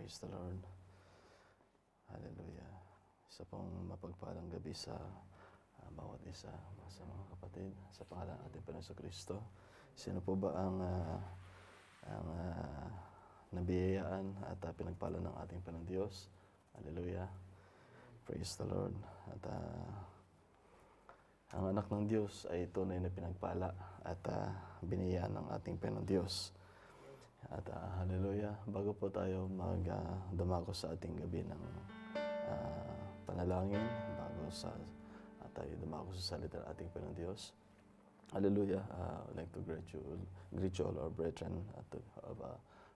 Praise the Lord. Hallelujah. Isa pong mapagpalang gabi sa bawat isa, sa mga kapatid, sa pangalan ng ating Panginoon Kristo. Sino po ba ang nabiyayaan at pinagpala ng ating Panginoon Diyos? Hallelujah. Praise the Lord. At ang anak ng Diyos ay tunay na pinagpala at biniyayaan ng ating Panginoon Diyos. At hallelujah, bago po tayo dumako sa ating gabi ng panalangin, bago tayo dumako sa salita ng ating Panginoon Diyos, hallelujah, I'd like to greet you all our brethren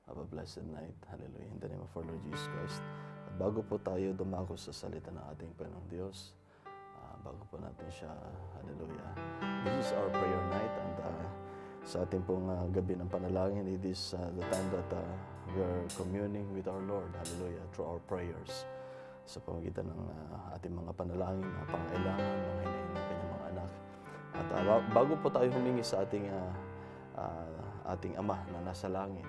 have a blessed night, hallelujah, in the name of our Lord Jesus Christ. At bago po tayo dumako sa salita ng ating Panginoon Diyos, bago po natin siya, hallelujah, this is our prayer night, and sa ating pong gabi ng panalangin, it is the time that we are communing with our Lord, hallelujah, through our prayers. Sa pamamagitan ng ating mga panalangin, mga pangailangan, mga hinahin ng kanyang mga anak. At bago po tayo humingi sa ating Ama na nasa langit,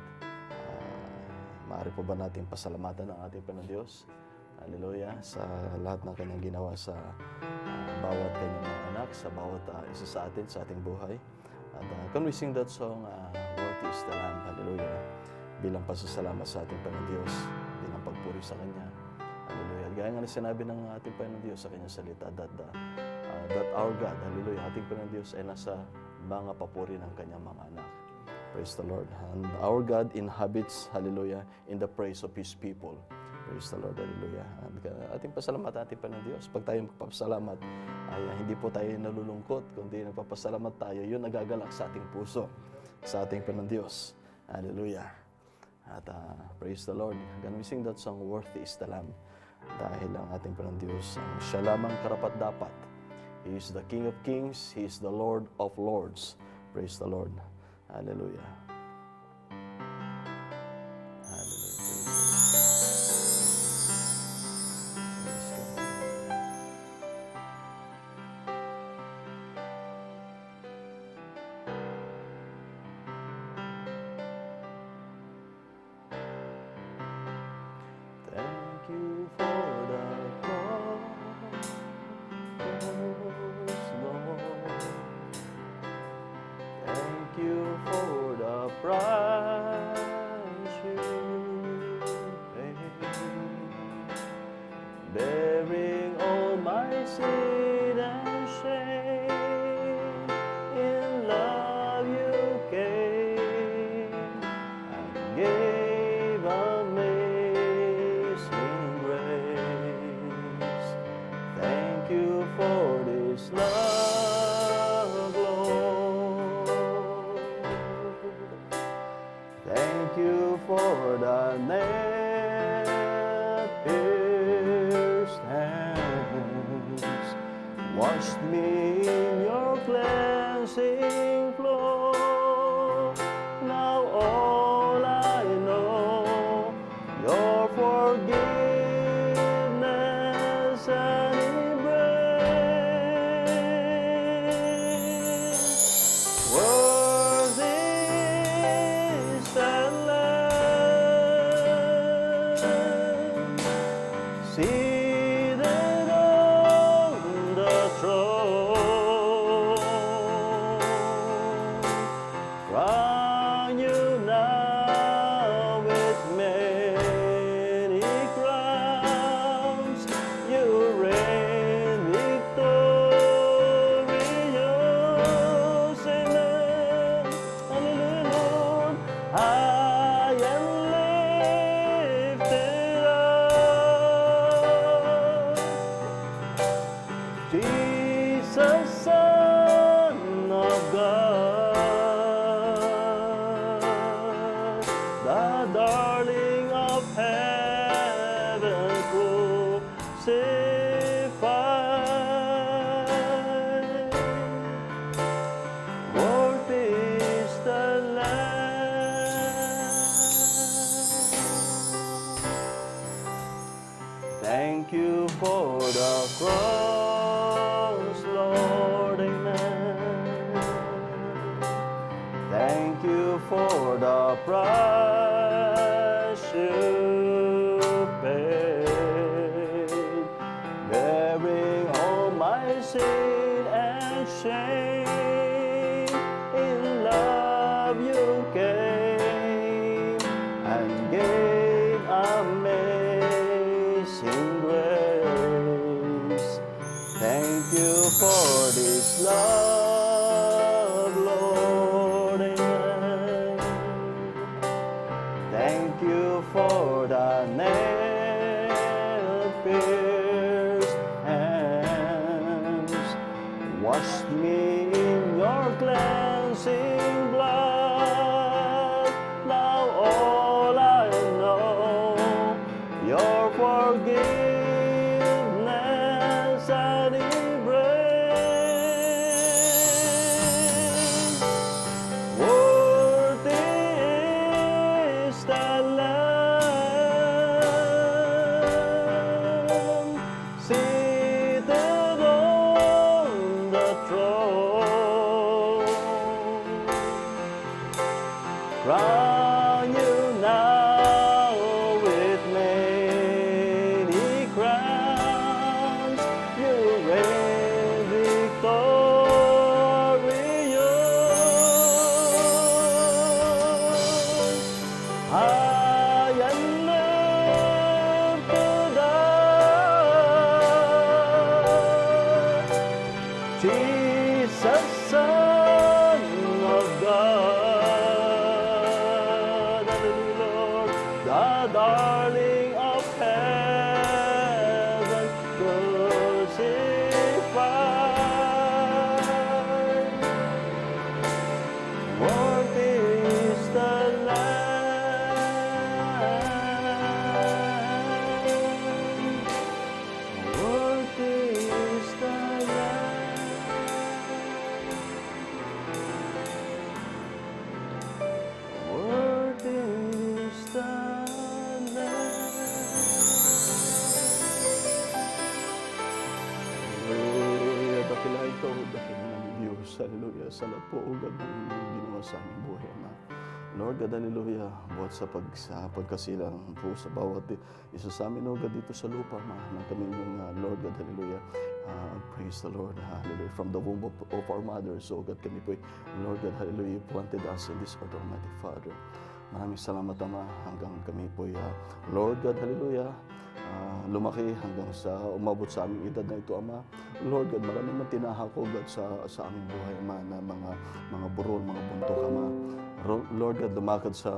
maaari po ba natin pasalamatan ang ating Panginoon Diyos? Hallelujah, sa lahat ng kanyang ginawa sa bawat kanyang mga anak, sa bawat isa sa atin, sa ating buhay. At can we sing that song, Worthy is the Lamb, hallelujah, bilang pasasalamat sa ating Panginoon Diyos, bilang pagpuri sa Kanya, hallelujah. At gaya nga na sinabi ng ating Panginoon Diyos sa Kanyang salita, that our God, hallelujah, ating Panginoon Diyos ay nasa mga papuri ng Kanyang mga anak. Praise the Lord. And our God inhabits, hallelujah, in the praise of His people. Praise the Lord, hallelujah. And ating pasalamat ating Panginoon Diyos. Pag tayo magpapasalamat, ay hindi po tayo nalulungkot, kundi nagpapasalamat tayo, yun nagagalak sa ating puso, sa ating Panginoon Diyos. Hallelujah. At praise the Lord. Can we sing that song, Worthy is the Lamb? Dahil ang ating Panginoon Diyos, siya lamang karapat-dapat. He is the King of Kings, He is the Lord of Lords. Praise the Lord. Hallelujah. Bearing all my sin and shame, in love you came and gave amazing grace. Thank you for this love, Lord. Thank you for the washed me in your cleansing flow. Now all I know, your forgiveness and embrace. Worthy is the Lamb, seated on the throne. Crown you now with many crowns. You reign victorious. Amen. Hallelujah, Lord. High and lifted up, Jesus, Son of God, the darling of heaven crucified. Worthy is the Lamb. Thank you for the cross, Lord, amen. Thank you for the price you love, Lord, amen. Thank you for the nail-pierced hands. Wash me in your cleansing blood. Now all I know, your forgiveness and embrace. Worthy is the Lamb, seated on the throne. Crown you now with many crowns. You reign victorious. High and lifted up, Jesus, Son of God. Hallelujah, Lord, the darling of heaven, crucified. Worthy is the Lamb. Worthy is the Lamb. Worthy is the Lamb. Hallelujah. Dakilain ko, dakilain ng Diyos. Hallelujah. Sa lahat po, ugad ng inyong ginawa sa aming buhay, Ama. Lord God, hallelujah. Buhat sa pagkasilang po sa bawat isa sa amin, ugad dito sa lupa, Ama. Nang kami yung Lord God, hallelujah. Praise the Lord, hallelujah. From the womb of our mothers, oh God, kami po, Lord God, hallelujah, you planted us in this earth, Almighty Father. Maraming salamat, Ama, hanggang kami po, Lord God, hallelujah, lumaki hanggang sa umabot sa aming edad na ito, Ama. Lord God, marami man tinahak, oh God, sa aming buhay, Ama, na mga burol, mga buntok, Ama. Lord God, lumakad sa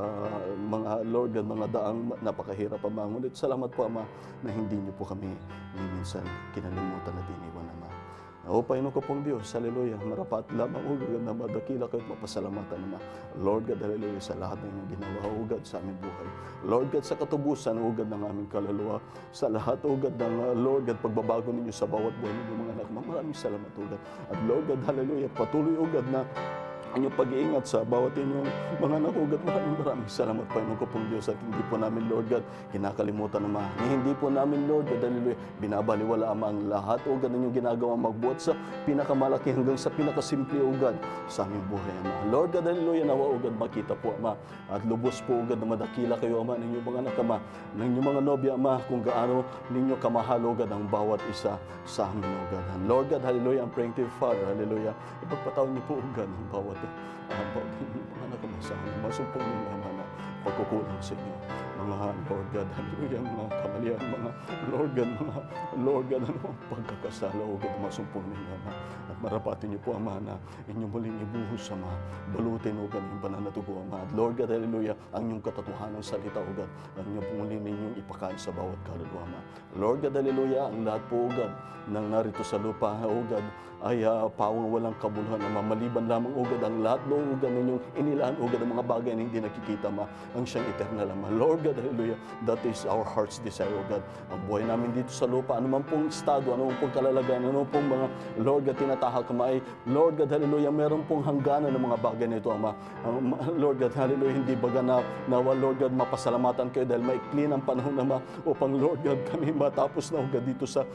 mga, Lord God, mga daang napakahirap, Ama. Ngunit salamat po, Ama, na hindi niyo po kami minsan kinalimutan at iniwan, Ama. O Panginoon ko pong Diyos, hallelujah, marapat lamang, O God, na madakila kayo at mapasalamatan, Ama. Lord God, hallelujah, sa lahat ng inyong ginawa, O God, sa aming buhay. Lord God, sa katubusan, O God, ng aming kaluluwa, sa lahat, O God, ng Lord God, pagbabago ninyo sa bawat buhay ninyo, mga anak, maraming salamat, O God. At Lord God, hallelujah, patuloy, O God, na inyong pag-iingat sa bawat inyong mga nakugat. Maraming salamat, Panginoon ko pong Diyos, at hindi po namin, Lord God, kinakalimutan naman. Hindi po namin, Lord God, hallelujah, binabaliwala ang lahat, O God, inyong ginagawa magbuhat sa pinakamalaki hanggang sa pinakasimple, O God, sa aming buhay, Ama. Lord God, hallelujah, nawa, O God, makita po, Ama, at lubos po, O God, na madakila kayo, Ama, ng inyong mga anak, Ama, ng inyong mga nobya, Ama, kung gaano ninyo kamahal, O God, ang bawat isa sa amin, O God. And Lord God, hallelujah, ang praying to you, Father, hallelujah, ipagpatawad niyo po, O God, ang bawat mga nakamasahan, masumpong ninyo, Ama, na pagkukulang sa inyo. Mga Lord God, hallelujah, mga kamalian, mga Lord God, ano ang pagkakasala, O God, masumpong ninyo, Ama. At marapatin niyo po, Ama, na inyong muling ibuhos, Ama, balutin, O God, yung banal na dugo, Ama. At Lord God, hallelujah, ang inyong katotohanan salita, O God, ang inyong muling ninyong ipakain sa bawat kaluluwa, Ama. Lord God, hallelujah, ang lahat po, O God, nang narito sa lupa, O God, ay pawang walang kabuluhan, Ama. Maliban lamang, O God, ang lahat, O God, ninyong inilaan, O God, ang mga bagay na hindi nakikita, Ama, ang siyang eternal, Ama. Lord God, hallelujah, that is our heart's desire, O God. Ang buhay namin dito sa lupa, anuman pong estado, anuman pong kalalagayan, anuman pong mga, Lord God, tinatahak, Ama, ay, Lord God, hallelujah, meron pong hangganan ng mga bagay na ito, Ama. Lord God, hallelujah, hindi baga na, Lord God, mapasalamatan kayo dahil maikli ng panahon, Ama, upang, Lord God, kami matapos na, O God, dito sa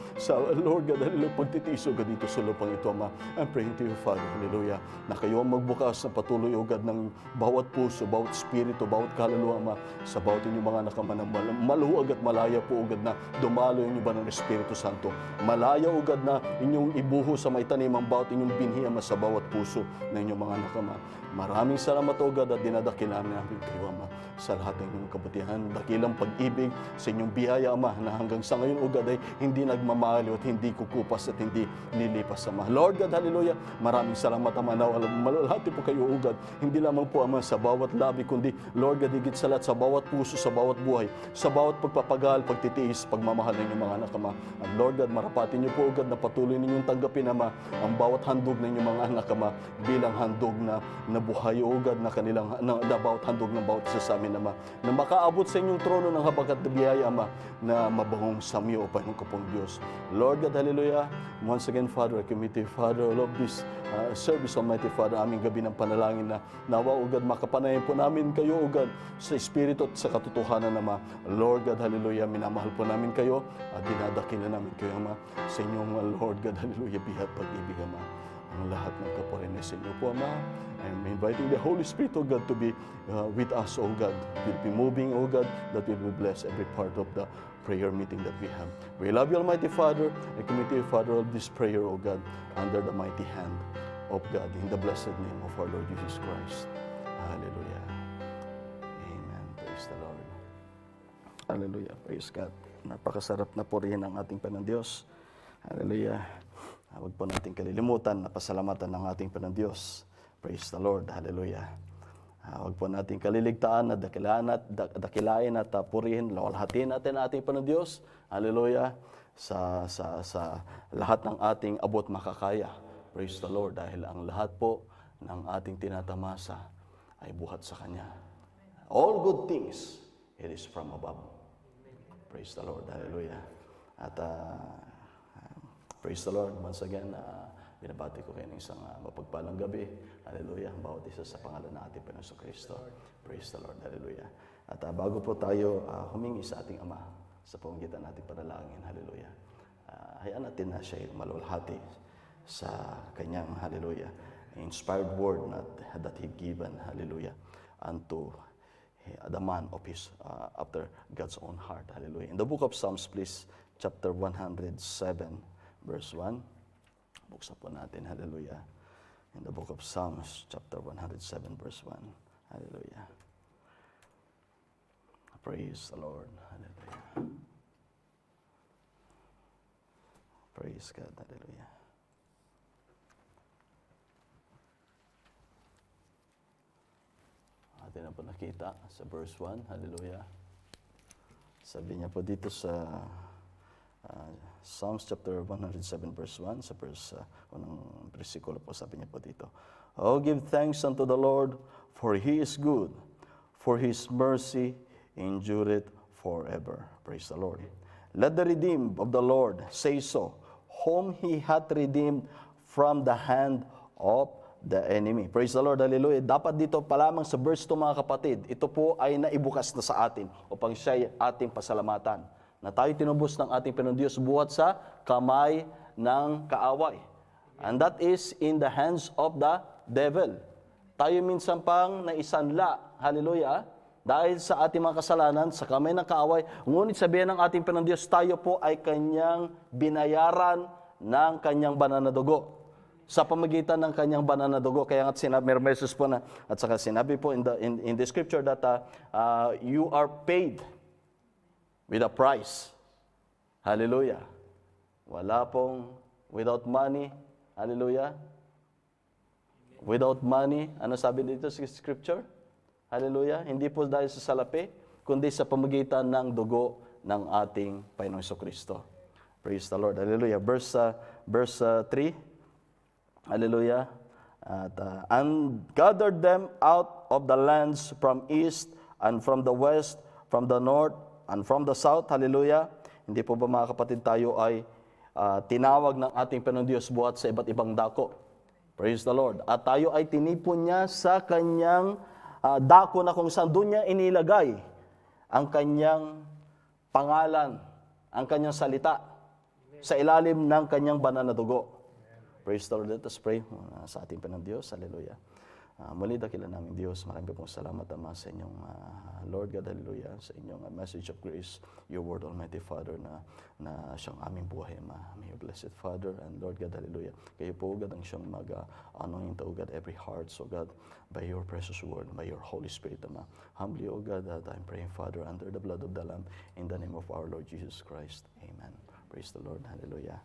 Lord God, hallelujah, pagtitiis, O God, dito sa lupang ito, Ama. I'm praying to you, Father, hallelujah, na kayo ang magbukas na patuloy, O God, ng bawat puso, bawat spirito, bawat kaluluwa, Ama, sa bawat inyong mga nakamanang maluwag at malaya po, O God, na dumalo yung iba ng Espiritu Santo. Malaya, O God, na inyong ibuho sa maitanim ang bawat inyong binhi, Ama, sa bawat puso ng inyong mga nakama. Maraming salamat, O God, at dinadakilan namin kayo, Ama, sa lahat ng inyong kabutihan, dakilang pag-ibig sa inyong biyaya, Ama, na hanggang sa ngayon, O God, ay hindi nagmamaliw at hindi kukupas at hindi lilipas, Ama. Lord God, hallelujah, maraming salamat, Ama, na malalhati po kayo, O God, hindi lamang po, Ama, sa bawat labi, kundi, Lord God, higit sa lahat, sa bawat puso, sa bawat buhay, sa bawat pagpapagal, pagtitiis, pagmamahal ng inyong mga anak, Ama. At Lord God, marapatin niyo po, O God, na patuloy ninyong tanggapin, Ama, ang bawat handog ng inyong mga anak, Ama, bilang handog na buhay, O God, na kanilang, na bawat handog ng bawat isa sa amin, Ama, na makaabot sa inyong trono ng habag at biyaya, Ama, na mabangong samyo, O Panginoon ko pong Diyos. Lord God, hallelujah, once again, Father, I commit to you, Father, all of this service, Almighty Father, aming gabi ng panalangin na nawa, O God, makapanayan po namin kayo, O God, sa Espiritu at sa katotohanan, Ama. Lord God, hallelujah, minamahal po namin kayo at dinadakilan namin kayo, Ama, sa inyong, Lord God, hallelujah, bihag pag-ibig, Ama. Ang lahat ng kapurihan sa inyo po, Ama. I'm inviting the Holy Spirit, O God, to be with us, O God. We'll be moving, O God, that we will bless every part of the prayer meeting that we have. We love you, Almighty Father. I commit to you, Father, of this prayer, O God, under the mighty hand of God, in the blessed name of our Lord Jesus Christ. Hallelujah. Amen. Praise the Lord. Hallelujah. Praise God. Napakasarap na purihin ang ating Panginoon Diyos. Hallelujah. Huwag po natin kalilimutan na pasalamatan ng ating Panginoon Diyos. Praise the Lord. Hallelujah. Huwag po natin kaliligtaan at dakilain at purihin, lawalhatiin natin ang ating Panginoon Diyos. Hallelujah. Sa lahat ng ating abot makakaya. Praise the Lord. Dahil ang lahat po ng ating tinatamasa ay buhat sa Kanya. All good things, it is from above. Praise the Lord. Hallelujah. At praise the Lord. Once again, binabati ko kayo ng isang mapagpalang gabi. Hallelujah. Bawat isa sa pangalan ng ating Panginoon Kristo. Praise the Lord. Hallelujah. At bago po tayo humingi sa ating Ama sa pamamagitan nating panalangin. Hallelujah. Hayaan natin na siya malulhati sa kanyang, hallelujah, inspired word that He given, hallelujah, unto the man of his, after God's own heart. Hallelujah. In the book of Psalms, please, chapter 107, verse 1. Buksan po natin, hallelujah. In the book of Psalms, chapter 107, verse 1. Hallelujah. Praise the Lord. Hallelujah. Praise God. Hallelujah. Atin na po nakita sa verse 1. Hallelujah. Sabi niya po dito sa Psalms chapter 107 verse 1, sa verse, unang versikulo po, sabi niya po dito, "Oh, give thanks unto the Lord, for He is good, for His mercy endureth forever." Praise the Lord. "Let the redeemed of the Lord say so, whom He hath redeemed from the hand of the enemy." Praise the Lord, hallelujah. Dapat dito pa lamang sa verse 2, mga kapatid, ito po ay naibukas na sa atin upang siya'y ating pasalamatan. Na tayo tinubos ng ating Panginoon Diyos buhat sa kamay ng kaaway. And that is in the hands of the devil. Tayo minsan pang naisanla, hallelujah, dahil sa ating mga kasalanan, sa kamay ng kaaway. Ngunit sabihin ng ating Panginoon Diyos, tayo po ay Kanyang binayaran ng Kanyang banal na dugo. Sa pamagitan ng Kanyang banal na dugo. Kaya nga sinabi, may message po na, at saka sinabi po in the scripture that you are paid with a price. Hallelujah. Wala pong without money. Hallelujah. Without money. Ano sabi dito sa scripture? Hallelujah. Hindi po dahil sa salapi, kundi sa pamagitan ng dugo ng ating Panginoong Jesucristo. Praise the Lord. Hallelujah. Verse 3. Hallelujah. And gathered them out of the lands from east and from the west, from the north, and from the south, hallelujah. Hindi po ba, mga kapatid, tayo ay tinawag ng ating Panginoon Diyos buhat sa iba't ibang dako. Praise the Lord. At tayo ay tinipon niya sa kanyang dako na kung saan doon niya inilagay ang kanyang pangalan, ang kanyang salita sa ilalim ng kanyang banal na dugo. Praise the Lord. Let us pray sa ating Panginoon Diyos. Hallelujah. Muli dakilan namin Diyos, marami pong salamat Ama sa inyong Lord God, hallelujah, sa inyong message of grace, your word, Almighty Father, na siyang aming buhay, Ama. May you blessed Father and Lord God, hallelujah. Kayo po, God, ang siyang mag-anoint, O God, every heart, so God, by your precious word, by your Holy Spirit, Ama. Humbly, O God, that I'm praying, Father, under the blood of the Lamb, in the name of our Lord Jesus Christ. Amen. Praise the Lord, hallelujah.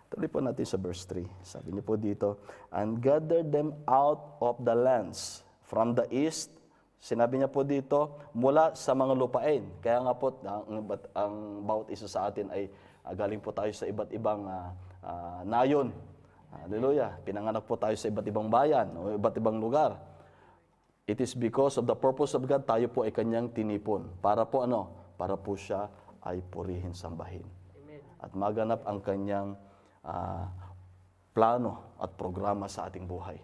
Tuloy po natin sa verse 3. Sabi niyo po dito, and gathered them out of the lands from the east. Sinabi niya po dito, mula sa mga lupain. Kaya nga po, ang bawat isa sa atin ay galing po tayo sa iba't ibang nayon. Hallelujah. Pinanganak po tayo sa iba't ibang bayan o iba't ibang lugar. It is because of the purpose of God, tayo po ay kanyang tinipon. Para po ano? Para po siya ay purihin, sambahin. Amen. At maganap ang kanyang plano at programa sa ating buhay.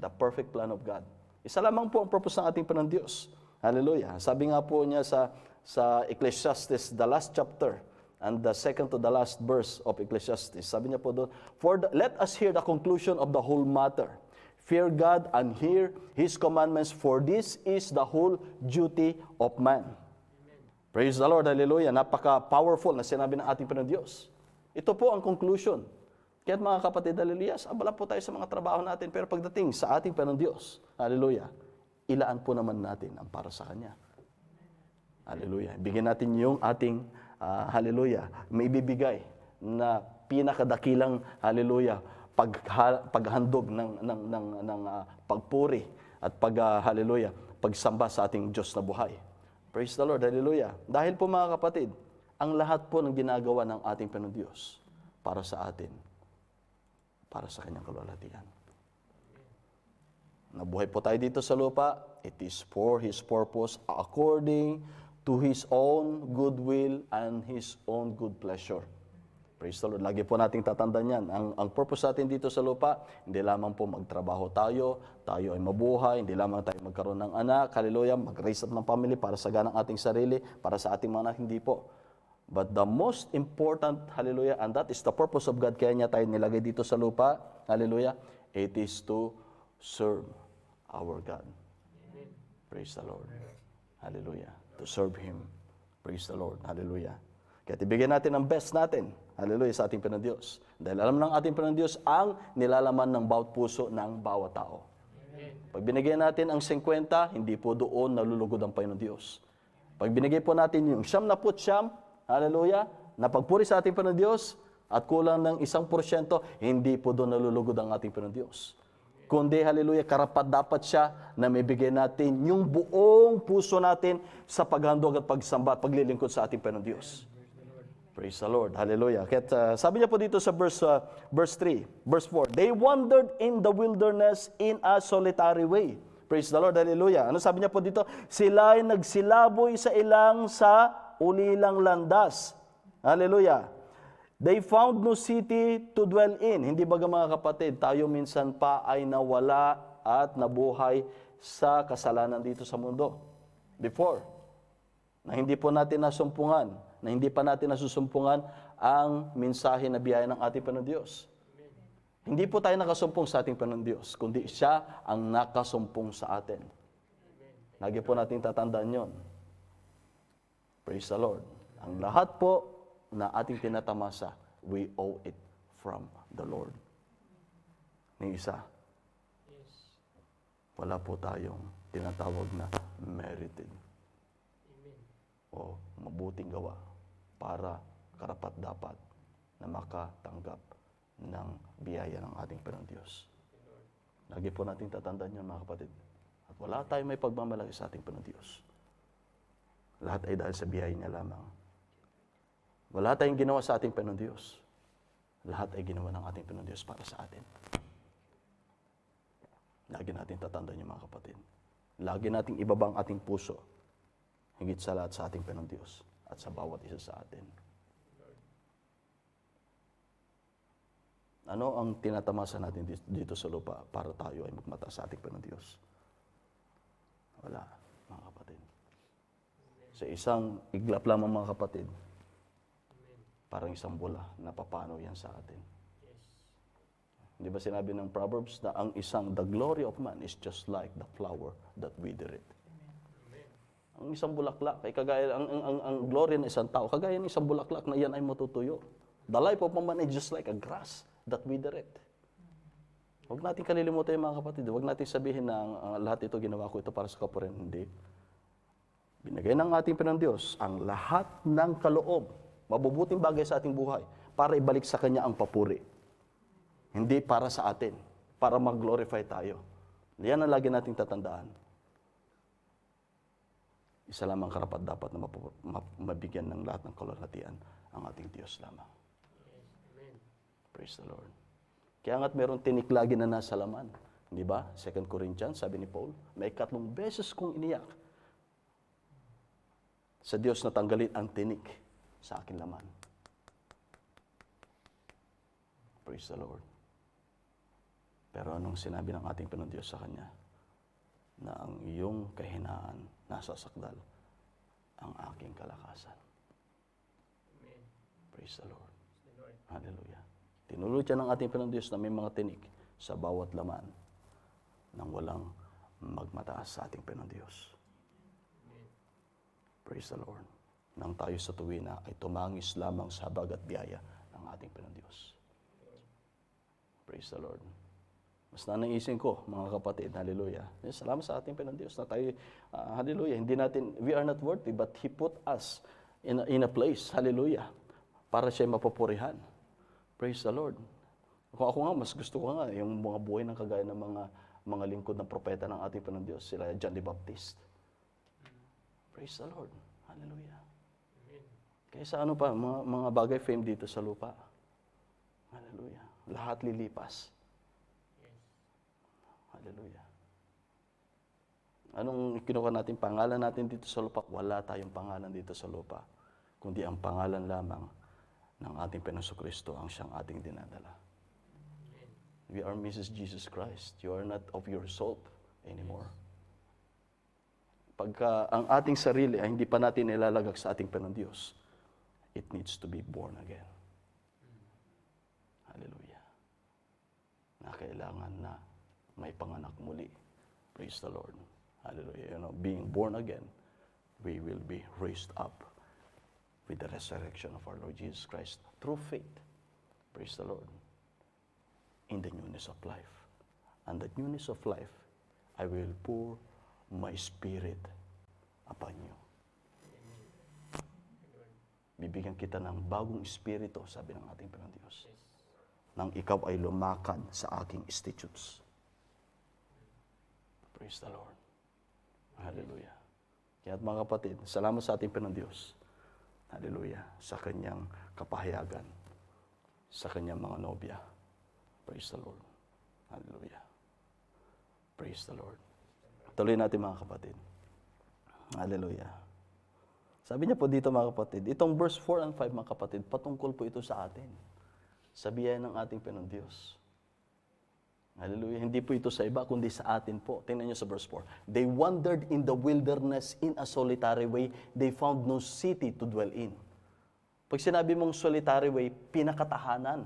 The perfect plan of God. Isa lamang po ang purpose ng ating Panginoon Diyos. Hallelujah. Sabi nga po niya sa Ecclesiastes, the last chapter, and the second to the last verse of Ecclesiastes. Sabi niya po doon, let us hear the conclusion of the whole matter. Fear God and hear His commandments, for this is the whole duty of man. Amen. Praise the Lord. Hallelujah. Napaka-powerful na sinabi ng ating Panginoon Diyos. Ito po ang conclusion. Kaya mga kapatid, hallelujah, abala po tayo sa mga trabaho natin, pero pagdating sa ating Panginoon Diyos, hallelujah, ilaan po naman natin ang para sa Kanya. Hallelujah. Bigyan natin yung ating, hallelujah, may ibibigay na pinakadakilang, hallelujah, paghandog ng pagpuri at hallelujah, pagsamba sa ating Diyos na buhay. Praise the Lord, hallelujah. Dahil po mga kapatid, ang lahat po ng ginagawa ng ating Panginoon Diyos para sa atin, para sa kanyang kalwalhatian. Nabuhay po tayo dito sa lupa, it is for His purpose, according to His own good will and His own good pleasure. Praise the Lord. Lagi po nating tatandaan yan. Ang purpose natin dito sa lupa, hindi lamang po magtrabaho tayo ay mabuhay, hindi lamang tayo magkaroon ng anak, hallelujah, mag-raise up ng family para sa ganang ating sarili, para sa ating mga anak, hindi po. But the most important, hallelujah, and that is the purpose of God, kaya niya tayo nilagay dito sa lupa, hallelujah, it is to serve our God. Amen. Praise the Lord. Hallelujah. To serve Him. Praise the Lord. Hallelujah. Kaya ibigay natin ang best natin, hallelujah, sa ating Panginoon Diyos. Dahil alam ng ating Panginoon Diyos ang nilalaman ng bawat puso ng bawat tao. Amen. Pag binigay natin ang 50, hindi po doon nalulugod ang Panginoon Diyos. Pag binigay po natin yung 99, hallelujah, napagpuri sa ating Panginoon Diyos at kulang ng 1%, hindi po doon nalulugod ang ating Panginoon Diyos. Kundi, hallelujah, karapat dapat siya na may bigay natin yung buong puso natin sa paghandog at pagsamba at paglilingkod sa ating Panginoon Diyos. Praise the Lord. Hallelujah. Kaya sabi niya po dito sa verse 3, verse 4, they wandered in the wilderness in a solitary way. Praise the Lord. Hallelujah. Ano sabi niya po dito? Sila ay nagsilaboy sa ilang sa ulilang landas. Hallelujah. They found no city to dwell in. Hindi ba mga kapatid, tayo minsan pa ay nawala at nabuhay sa kasalanan dito sa mundo. Before, na hindi po natin nasumpungan, na hindi pa natin nasusumpungan ang mensahe na biyaya ng ating Panginoon Diyos. Hindi po tayo nakasumpong sa ating Panginoon Diyos, kundi siya ang nakasumpong sa atin. Lagi po natin tatandaan yon. Praise the Lord. Ang lahat po na ating tinatamasa, we owe it from the Lord. Ni isa, wala po tayong tinatawag na merited o mabuting gawa para karapat-dapat na makatanggap ng biyaya ng ating Panginoon Diyos. Lagi po natin tatandaan yan, mga kapatid. At wala tayong may pagmamalaki sa ating Panginoon Diyos. Lahat ay dahil sa biyaya niya lamang. Wala tayong ginawa sa ating Panginoon Diyos. Lahat ay ginawa ng ating Panginoon Diyos para sa atin. Lagi natin tatandaan yung mga kapatid. Lagi nating ibaba ang ating puso. Higit sa lahat sa ating Panginoon Diyos at sa bawat isa sa atin. Ano ang tinatamasa natin dito sa lupa para tayo ay magmata sa ating Panginoon Diyos? Wala, mga kapatid. Sa isang iglap lamang, mga kapatid, parang isang bola na papano yan sa atin. Di ba sinabi ng Proverbs na the glory of man is just like the flower that withereth. Ang isang bulaklak, ay kagaya, ang glory ng isang tao, kagaya ng isang bulaklak na yan ay matutuyo. The life of a man is just like a grass that withereth. Huwag natin kalilimutan yung mga kapatid. Huwag natin sabihin na lahat ito ginawa ko ito para sa kapwa. Hindi. Binigay ng ating Diyos ang lahat ng kaloob, mabubuting bagay sa ating buhay, para ibalik sa Kanya ang papuri. Hindi para sa atin, para mag-glorify tayo. Yan ang lagi nating tatandaan. Isa lamang karapat dapat na mabigyan ng lahat ng kalwalhatian ang ating Diyos lamang. Praise the Lord. Kaya nga't meron tinik lagi na nasa laman. Di ba? 2 Corinthians, sabi ni Paul, may 3 beses kong iniyak sa Diyos na tanggalin ang tinik sa aking laman. Praise the Lord. Pero anong sinabi ng ating Panginoon Diyos sa Kanya? Na ang iyong kahinaan nasa sakdal ang aking kalakasan. Amen. Praise the Lord. Hallelujah. Tinulod siya ng ating Panginoon Diyos na may mga tinik sa bawat laman nang walang magmataas sa ating Panginoon Diyos. Amen. Praise the Lord. Nang tayo sa tuwina ay tumangis lamang sa habag at biyaya ng ating Panginoon Diyos. Praise the Lord. Mas nanaisin ko, mga kapatid, hallelujah. Salamat sa ating Panginoon Diyos na tayo, hallelujah, we are not worthy, but He put us in a place, hallelujah, para siya mapupurihan. Praise the Lord. Kung ako nga, mas gusto ko nga, yung mga buhay ng kagaya ng mga lingkod ng propeta ng ating Panginoon Diyos, sila John the Baptist. Praise the Lord. Hallelujah. Amen. Kaysa ano pa, mga bagay fame dito sa lupa. Hallelujah. Lahat lilipas. Hallelujah. Anong kinuha natin? Pangalan natin dito sa lupa? Wala tayong pangalan dito sa lupa. Kundi ang pangalan lamang ng ating Panginoon Kristo ang siyang ating dinadala. We are Mrs. Jesus Christ. You are not of yourself anymore. Pagka ang ating sarili ay hindi pa natin ilalagak sa ating Panginoon Diyos, it needs to be born again. Hallelujah. Na kailangan na may panganak muli. Praise the Lord. Hallelujah. You know, being born again, we will be raised up with the resurrection of our Lord Jesus Christ through faith. Praise the Lord. In the newness of life. And the newness of life, I will pour my spirit upon you. Bibigyan kita ng bagong espiritu, sabi ng ating Panginoon Diyos. Nang ikaw ay lumakad sa aking statutes. Praise the Lord. Hallelujah. Kaya mga kapatid, salamat sa ating Panginoon Diyos. Hallelujah. Sa kanyang kapahayagan. Sa kanyang mga nobya. Praise the Lord. Hallelujah. Praise the Lord. Tuloy natin mga kapatid. Hallelujah. Sabi niya po dito mga kapatid, itong verse 4 and 5 mga kapatid, patungkol po ito sa atin. Sa biyaya ng ating Panginoon Diyos. Hallelujah. Hindi po ito sa iba, kundi sa atin po. Tingnan niyo sa verse 4. They wandered in the wilderness in a solitary way. They found no city to dwell in. Pag sinabi mong solitary way, pinakatahanan.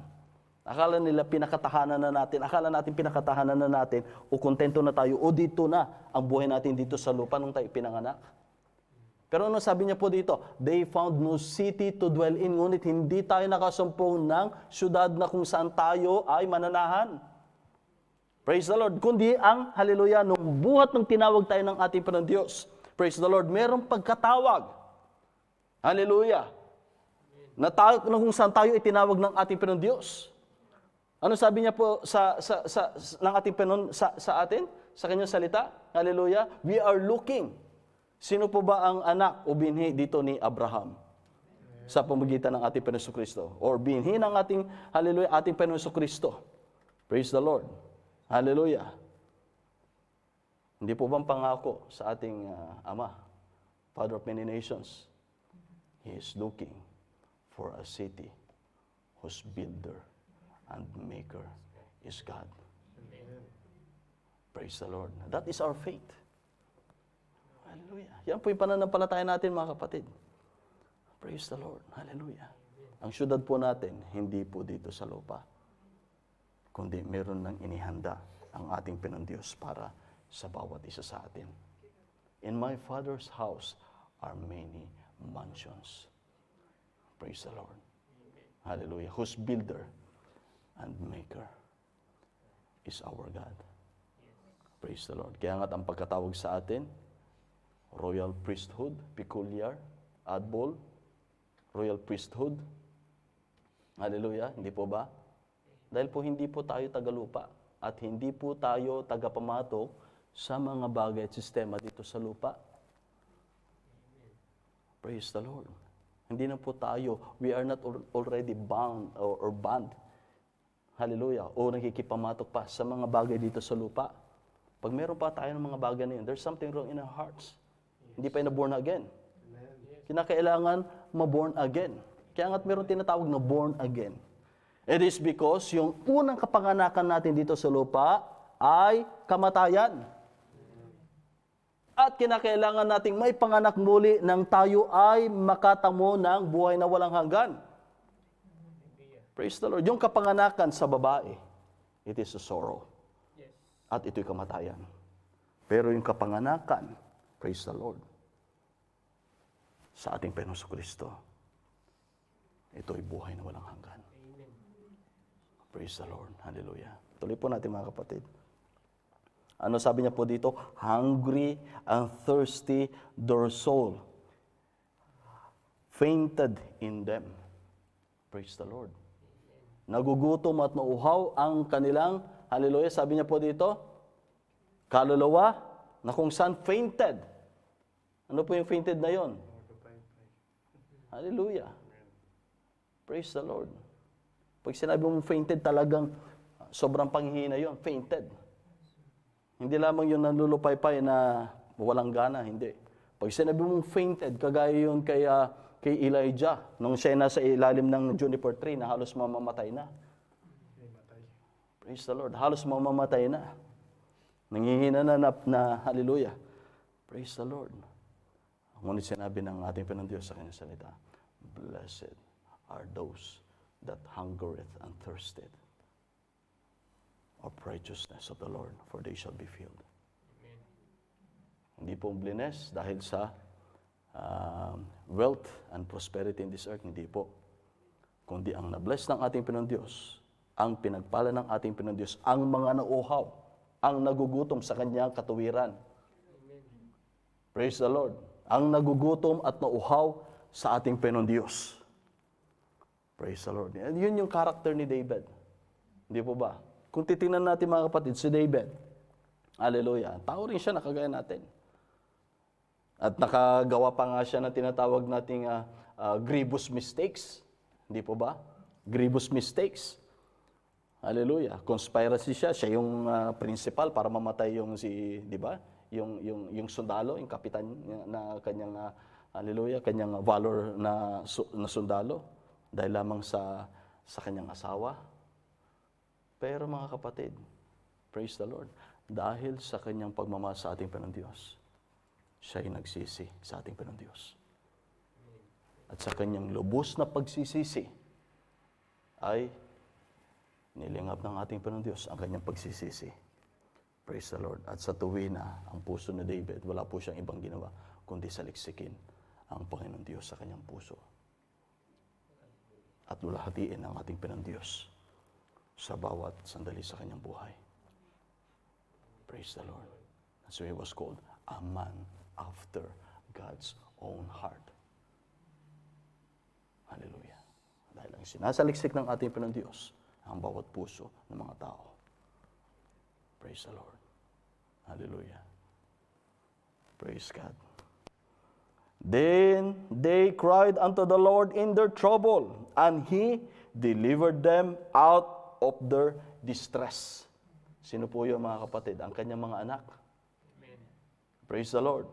Akala nila pinakatahanan na natin. Akala natin pinakatahanan na natin. O kontento na tayo. O dito na ang buhay natin dito sa lupa nung tayo pinanganak. Pero ano sabi niya po dito? They found no city to dwell in. Ngunit hindi tayo nakasumpong ng syudad na kung saan tayo ay mananahan. Praise the Lord. Kundi ang, hallelujah, nung buhat ng tinawag tayo ng ating Panginoon Diyos. Praise the Lord. Merong pagkatawag. Hallelujah. Na kung saan tayo itinawag ng ating Panginoon Diyos. Ano sabi niya po ng ating Panginoon sa atin? Sa kanyang salita? Hallelujah. We are looking. Sino po ba ang anak o binhi dito ni Abraham? Sa pamamagitan ng ating Panginoon Kristo. Or binhi ng ating, hallelujah, ating Panginoon Kristo. Praise the Lord. Hallelujah. Hindi po bang pangako sa ating Ama, Father of many nations? He is looking for a city whose builder and maker is God. Amen. Praise the Lord. That is our faith. Hallelujah. Yan po yung pananampalataya natin mga kapatid. Praise the Lord. Hallelujah. Ang syudad po natin, hindi po dito sa lupa. kundi meron ng inihanda ang ating Panginoon para sa bawat isa sa atin. In my Father's house are many mansions. Praise the Lord. Hallelujah. Whose builder and maker is our God. Praise the Lord. Kaya nga't ang pagkatawag sa atin, royal priesthood, peculiar, adbol, royal priesthood. Hallelujah. Hindi po ba? Dahil po hindi po tayo tagalupa at hindi po tayo tagapamatok sa mga bagay at sistema dito sa lupa. Praise the Lord. Hindi na po tayo, we are not already bound or banned. Hallelujah. O nakikipamatok pa sa mga bagay dito sa lupa. Pag meron pa tayo ng mga bagay na yun, there's something wrong in our hearts. Hindi pa na born again. Kinakailangan ma-born again. Kaya nga't meron tinatawag na born again. It is because yung unang kapanganakan natin dito sa lupa ay kamatayan. At kinakailangan nating may panganak muli nang tayo ay makatamo ng buhay na walang hanggan. Praise the Lord. Yung kapanganakan sa babae, it is a sorrow. At ito'y kamatayan. Pero yung kapanganakan, praise the Lord, sa ating Panginoon Kristo, ito'y buhay na walang hanggan. Praise the Lord. Hallelujah. Tuloy po natin mga kapatid. Ano sabi niya po dito? Hungry and thirsty their soul fainted in them. Praise the Lord. Nagugutom at nauhaw ang kanilang, hallelujah, sabi niya po dito, kaluluwa na kung saan fainted. Ano po yung fainted na yon? Hallelujah. Praise the Lord. Pag sinabi mong fainted, talagang sobrang panghihina yon, fainted. Hindi lamang yung nanlulupaypay na walang gana, hindi. Pag sinabi mong fainted, kagaya yun kay Elijah, nung siya nasa ilalim ng juniper tree na halos mamamatay na. Praise the Lord. Halos mamamatay na. Nanghihina na hallelujah. Praise the Lord. Ngunit sinabi ng ating Panginoon Diyos sa kanyang salita, blessed are those that hungereth and thirsteth of righteousness of the Lord, for they shall be filled. Amen. Hindi po blessed dahil sa wealth and prosperity in this earth, hindi po. Kundi ang na-bless ng ating Panginoon Diyos, ang pinagpala ng ating Panginoon Diyos, ang mga nauuhaw, ang nagugutom sa kanyang katuwiran. Amen. Praise the Lord. Ang nagugutom at nauuhaw sa ating Panginoon Diyos. Praise the Lord. Yun yung character ni David. Hindi po ba? Kung titingnan natin mga kapatid, si David, hallelujah, tao rin siya, nakagaya natin. At nakagawa pa nga siya na tinatawag nating grievous mistakes. Hindi po ba? Grievous mistakes. Hallelujah. Conspiracy siya. Siya yung principal para mamatay yung di ba? Yung sundalo, yung kapitan na kanyang, hallelujah, kanyang valor na sundalo. Dahil lamang sa kanyang asawa. Pero mga kapatid, praise the Lord, dahil sa kanyang pagmamahal sa ating Panginoon Diyos, siya ay nagsisi sa ating Panginoon Diyos. At sa kanyang lubos na pagsisisi, ay nilingap ng ating Panginoon Diyos ang kanyang pagsisisi. Praise the Lord. At sa tuwi na ang puso ni David, wala po siyang ibang ginawa, kundi saliksikin ang Panginoon Diyos sa kanyang puso. At lulahatiin ang ating Panginoon Diyos sa bawat sandali sa kanyang buhay. Praise the Lord. So he was called a man after God's own heart. Hallelujah. Dahil ang sinasaliksik ng ating Panginoon Diyos ang bawat puso ng mga tao. Praise the Lord. Hallelujah. Praise God. Then they cried unto the Lord in their trouble, and He delivered them out of their distress. Sino po yun mga kapatid? Ang kanyang mga anak. Amen. Praise the Lord.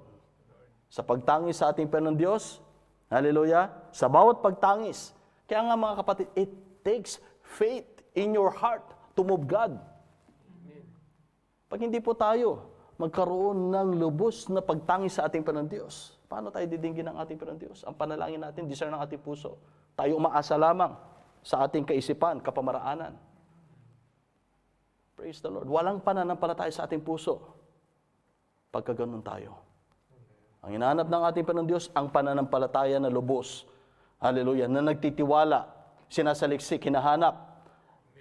Sa pagtangis sa ating Panginoon Diyos, hallelujah, sa bawat pagtangis, kaya nga mga kapatid, it takes faith in your heart to move God. Amen. Pag hindi po tayo magkaroon ng lubos na pagtangis sa ating Panginoon Diyos, paano tayo didinggin ng ating Panginoon Diyos? Ang panalangin natin, discern ng ating puso. Tayo umaasa lamang sa ating kaisipan, kapamaraanan. Praise the Lord. Walang pananampalataya sa ating puso pagka ganun tayo. Ang hinahanap ng ating Panginoon Diyos, ang pananampalataya na lubos. Hallelujah. Na nagtitiwala, sinasaliksik, hinahanap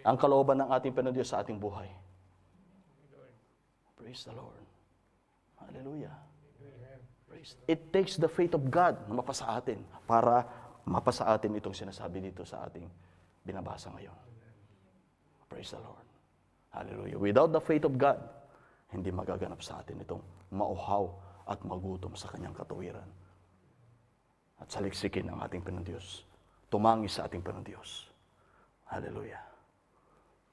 ang kalooban ng ating Panginoon Diyos sa ating buhay. Praise the Lord. Hallelujah. It takes the faith of God na mapasa atin para mapasa atin itong sinasabi dito sa ating binabasa ngayon. Praise the Lord. Hallelujah. Without the faith of God, hindi magaganap sa atin itong mauhaw at magutom sa kanyang katuwiran. At saliksikin ang ating Panginoon Diyos. Tumangi sa ating Panginoon Diyos. Hallelujah.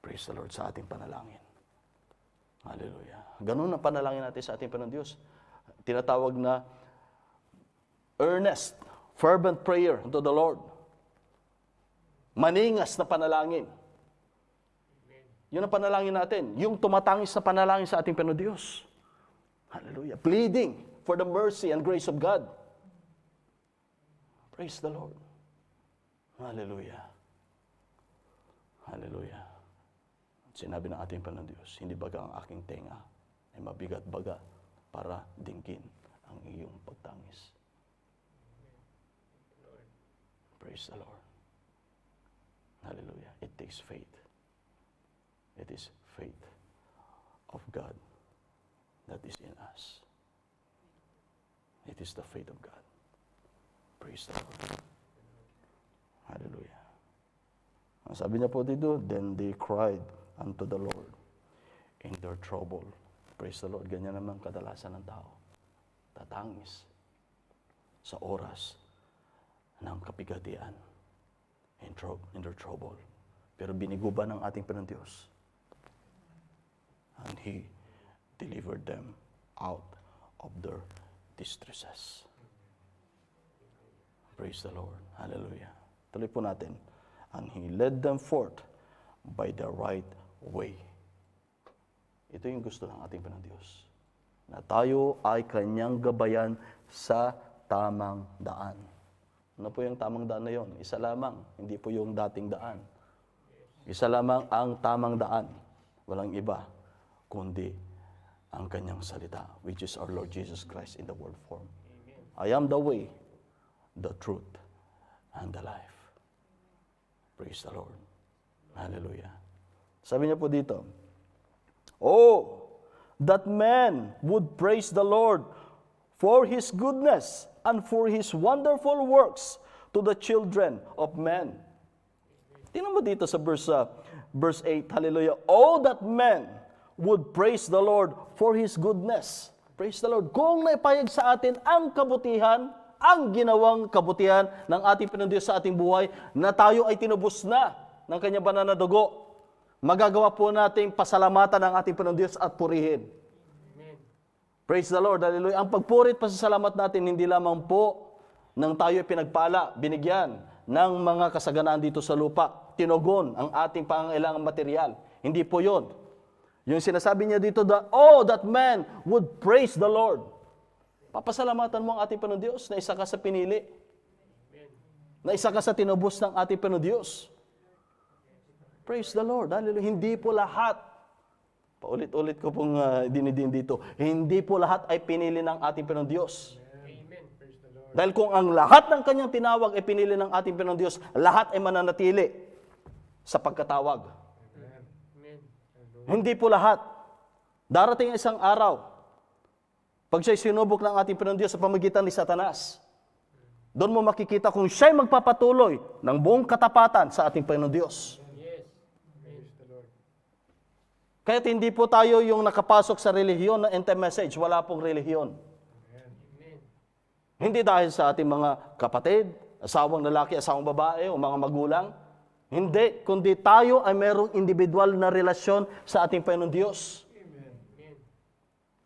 Praise the Lord sa ating panalangin. Hallelujah. Ganun ang panalangin natin sa ating Panginoon Diyos. Tinatawag na earnest, fervent prayer unto the Lord. Maningas na panalangin. Yun ang panalangin natin. Yung tumatangis na panalangin sa ating Panginoon Diyos. Hallelujah. Pleading for the mercy and grace of God. Praise the Lord. Hallelujah. Hallelujah. Sinabi ng ating Panginoon Diyos, hindi baga ang aking tenga ay mabigat baga para dinggin ang iyong pagtangis. Praise the Lord. Hallelujah. It takes faith. It is faith of God that is in us. It is the faith of God. Praise the Lord. Hallelujah. Ang sabi niya po dito, then they cried unto the Lord in their trouble. Praise the Lord. Ganyan naman kadalasan ng tao. Tatangis sa oras ng kapigatian in their trouble. Pero biniguban ng ating Panginoon Diyos. And He delivered them out of their distresses. Praise the Lord. Hallelujah. Tuloy po natin. And He led them forth by the right way. Ito yung gusto ng ating Panginoon Diyos. Na tayo ay Kanyang gabayan sa tamang daan. Ano po yung tamang daan na yon? Isa lamang. Hindi po yung dating daan. Isa lamang ang tamang daan. Walang iba, kundi ang Kanyang salita, which is our Lord Jesus Christ in the word form. I am the way, the truth, and the life. Praise the Lord. Hallelujah. Sabi niya po dito, oh, that man would praise the Lord for His goodness and for His wonderful works to the children of men. Tingnan mo dito sa verse 8, hallelujah. Oh, that man would praise the Lord for His goodness. Praise the Lord. Kung naipayag sa atin ang kabutihan, ang ginawang kabutihan ng ating Panginoon Diyos sa ating buhay, na tayo ay tinubos na ng Kanyang banal na dugo, magagawa po nating pasalamatan ng ating Panginoon Diyos at purihin. Amen. Praise the Lord. Hallelujah. Ang pagpurit, pasasalamat natin, hindi lamang po nang tayo pinagpala, binigyan ng mga kasaganaan dito sa lupa, tinugon ang ating pangangailangang material. Hindi po yun. Yung sinasabi niya dito, that man would praise the Lord. Papasalamatan mo ang ating Panginoon Diyos na isa ka sa pinili. Na isa ka sa tinubos ng ating Panginoon Diyos. Praise the Lord. Hallelujah. Hindi po lahat, paulit-ulit ko pong dinidin dito, hindi po lahat ay pinili ng ating Panginoon Diyos. Amen. Praise the Lord. Dahil kung ang lahat ng Kanyang tinawag ay pinili ng ating Panginoon Diyos, lahat ay mananatili sa pagkatawag. Amen. Amen. Hindi po lahat. Darating isang araw, pag siya'y sinubok ng ating Panginoon Diyos sa pamagitan ni Satanas, doon mo makikita kung siya'y magpapatuloy ng buong katapatan sa ating Panginoon Diyos. Yes. Praise the Lord. Kaya't hindi po tayo yung nakapasok sa relihiyon na end-time message. Wala pong relihiyon. Amen. Hindi dahil sa ating mga kapatid, asawang lalaki, asawang babae, o mga magulang. Hindi, kundi tayo ay merong individual na relasyon sa ating Panginoon Diyos.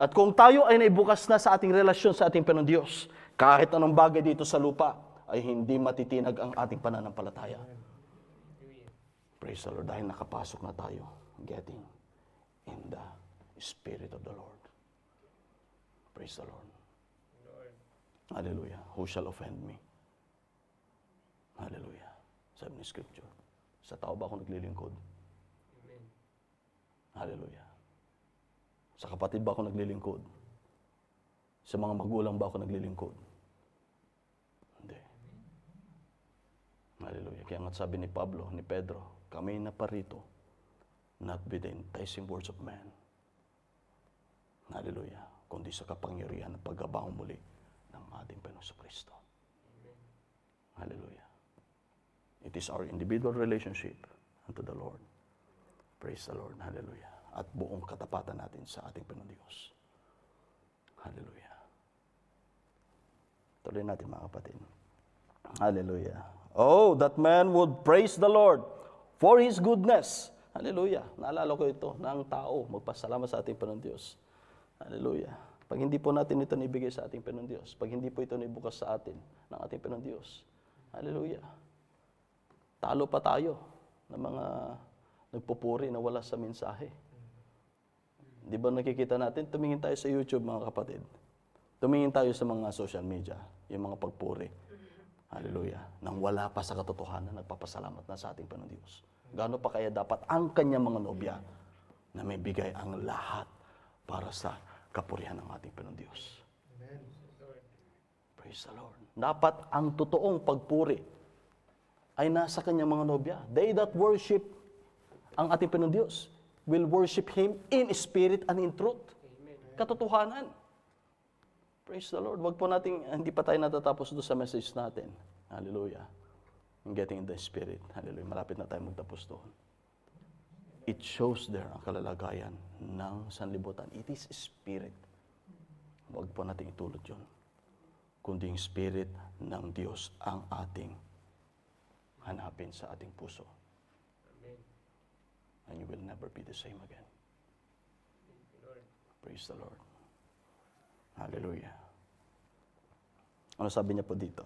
At kung tayo ay naibukas na sa ating relasyon sa ating Panginoon Diyos, kahit anong bagay dito sa lupa, ay hindi matitinag ang ating pananampalataya. Praise the Lord, dahil nakapasok na tayo, getting in the Spirit of the Lord. Praise the Lord. Hallelujah. Who shall offend me? Hallelujah. Sabi ni Scripture, sa tao ba ako naglilingkod? Amen. Hallelujah. Sa kapatid ba ako naglilingkod? Sa mga magulang ba ako naglilingkod? Hindi. Hallelujah. Kaya nga sabi ni Pablo, ni Pedro, kami na parito, not with the enticing words of man. Hallelujah. Kundi sa kapangyarihan at paggabangon muli ng ating Panginoong Kristo. Hallelujah. It is our individual relationship unto the Lord. Praise the Lord. Hallelujah. At buong katapatan natin sa ating Panginoon Diyos. Hallelujah. Tuloy natin mga kapatid. Hallelujah. Oh, that man would praise the Lord for His goodness. Hallelujah. Naalala ko ito na ang tao magpasalamat sa ating Panginoon Diyos. Hallelujah. Pag hindi po natin ito nibigay sa ating Panginoon Diyos, pag hindi po ito nibukas sa atin ng ating Panginoon Diyos, hallelujah. Talo pa tayo ng mga nagpupuri na wala sa mensahe. Di ba nakikita natin? Tumingin tayo sa YouTube mga kapatid. Tumingin tayo sa mga social media, yung mga pagpuri. Hallelujah. Nang wala pa sa katotohanan, nagpapasalamat na sa ating Panginoon Diyos. Gaano pa kaya dapat ang kanyang mga nobya na may bigay ang lahat para sa kapurihan ng ating Panginoon Diyos. Amen. Praise the Lord. Dapat ang totoong pagpuri ay nasa kanyang mga nobya. They that worship ang ating Panginoon Diyos will worship Him in spirit and in truth. Amen. Katotohanan. Praise the Lord. Wag po nating, hindi pa tayo natatapos doon sa message natin. Hallelujah. In getting in the spirit. Hallelujah. Malapit na tayo magtapos doon. It shows there ang kalalagayan ng sanlibutan. It is spirit. Huwag po natin itulot yun. Kundi yung spirit ng Diyos ang ating hanapin sa ating puso. Amen. And you will never be the same again. Thank you, Lord. Praise the Lord. Hallelujah. Ano sabi niya po dito?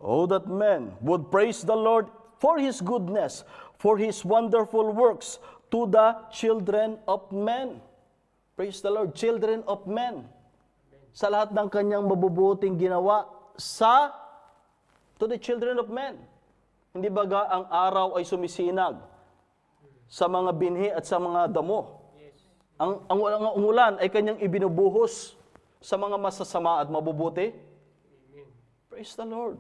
Oh, that men would praise the Lord for His goodness, for His wonderful works to the children of men. Praise the Lord, children of men. Sa lahat ng kanyang mabubuting ginawa to the children of men. Hindi baga ang araw ay sumisinag sa mga binhi at sa mga damo. Yes. Ang umulan ay kanyang ibinubuhos sa mga masasama at mabubuti. Amen. Praise the Lord.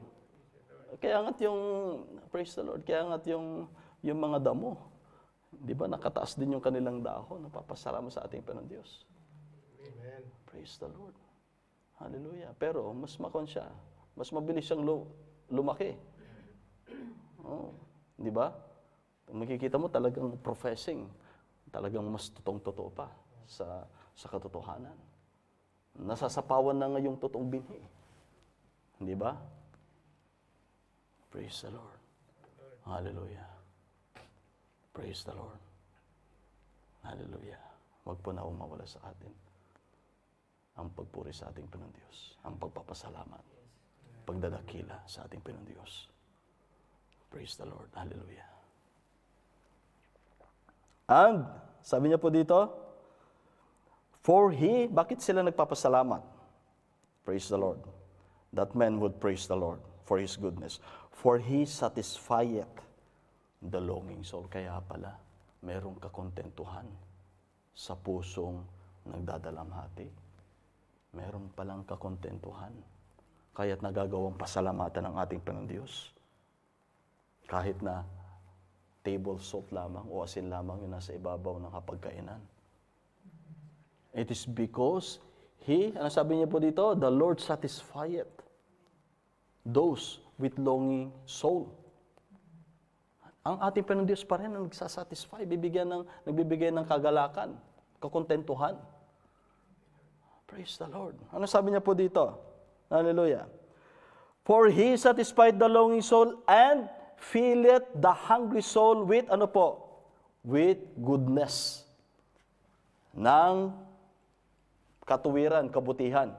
Kaya nga't yung, praise the Lord, kaya nga't yung mga damo, di ba, nakataas din yung kanilang dahon, napapasalamat sa ating Panginoon Diyos. Amen. Praise the Lord. Hallelujah. Pero, mas makonsya, mas mabilis siyang lumaki. Oh, di ba? Makikita mo talagang professing, talagang mas totoo pa sa katotohanan. Nasasapawan na ngayong totoong binhi. Di ba? Praise the Lord. Hallelujah. Praise the Lord. Hallelujah. Huwag po na umawala sa atin ang pagpuri sa ating Panginoon Diyos, ang pagpapasalamat, pagdadakila sa ating Panginoon Diyos. Praise the Lord. Hallelujah. And, sabi niya po dito, for He, bakit sila nagpapasalamat? Praise the Lord. That men would praise the Lord for His goodness. For He satisfieth the longing soul. Kaya pala, merong kakontentuhan sa pusong nagdadalamhati. Meron palang kakontentuhan. Kaya't nagagawang pasalamatan ng ating Panginoon Diyos. Kahit na table salt lamang o asin lamang yung nasa ibabaw ng hapagkainan. It is because He, ano sabi niya po dito? The Lord satisfieth those with longing soul. Ang ating Panginoon Diyos pa rin ang nagsasatisfy, nagbibigay ng kagalakan, kakontentuhan. Praise the Lord. Ano sabi niya po dito? Hallelujah. For He satisfied the longing soul and filleth the hungry soul with, ano po? With goodness. Ng katuwiran, kabutihan.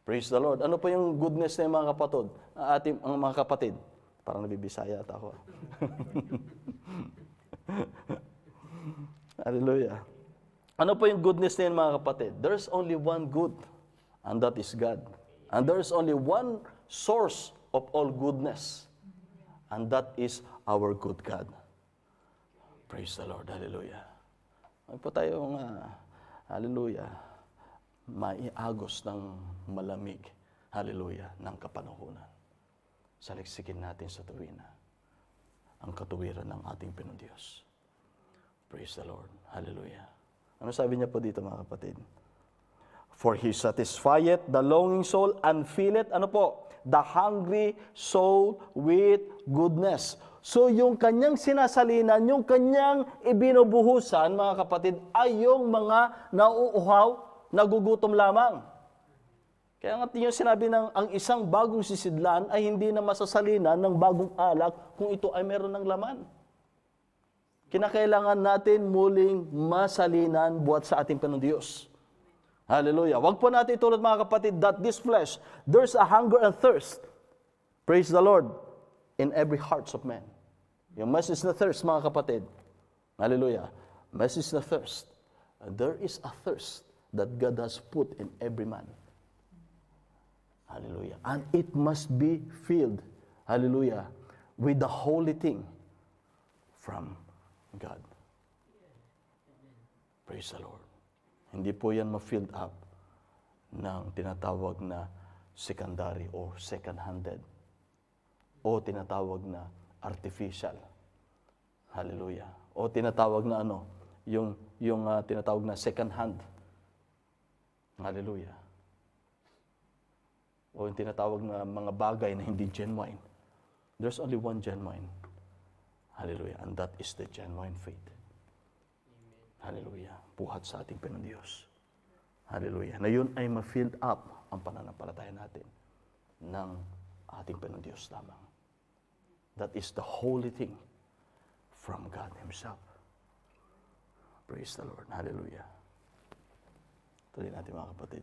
Praise the Lord. Ano po yung goodness ng mga kapatid? Ang mga kapatid. Parang nabibisaya ata ako. Hallelujah. Ano po yung goodness ng mga kapatid? There's only one good, and that is God. And there's only one source of all goodness, and that is our good God. Praise the Lord. Hallelujah. Huwag po tayong, hallelujah, maiagos ng malamig, hallelujah, ng kapanahunan. Saliksikin natin sa tuwina ang katuwiran ng ating Panginoon. Praise the Lord. Hallelujah. Ano sabi niya po dito, mga kapatid? For He satisfieth the longing soul and filleth, ano po? The hungry soul with goodness. So yung kanyang sinasalinan, yung kanyang ibinubuhusan, mga kapatid, ay yung mga nauuhaw, nagugutom lamang. Kaya nga yung sinabi ng ang isang bagong sisidlan ay hindi na masasalinan ng bagong alak kung ito ay meron ng laman. Kinakailangan natin muling masalinan buhat sa ating Panginoon Diyos. Hallelujah. Wag po natin itulad, mga kapatid, that this flesh, there's a hunger and thirst. Praise the Lord. In every hearts of men. Yung message na thirst, mga kapatid. Hallelujah. Message na thirst. There is a thirst that God has put in every man. Hallelujah. And it must be filled, hallelujah, with the holy thing from God. Praise the Lord. Hindi po yan ma-filled up ng tinatawag na secondary or second-handed o tinatawag na artificial. Hallelujah. O tinatawag na yung tinatawag na second-hand. Hallelujah. O yung tinatawag na mga bagay na hindi genuine. There's only one genuine. Hallelujah. And that is the genuine faith. Hallelujah. Buhat sa ating Panginoon Diyos. Hallelujah. Na yun ay ma-filled up ang pananampalataya natin ng ating Panginoon Diyos lamang. That is the holy thing from God Himself. Praise the Lord. Hallelujah. Tuloy natin, mga kapatid.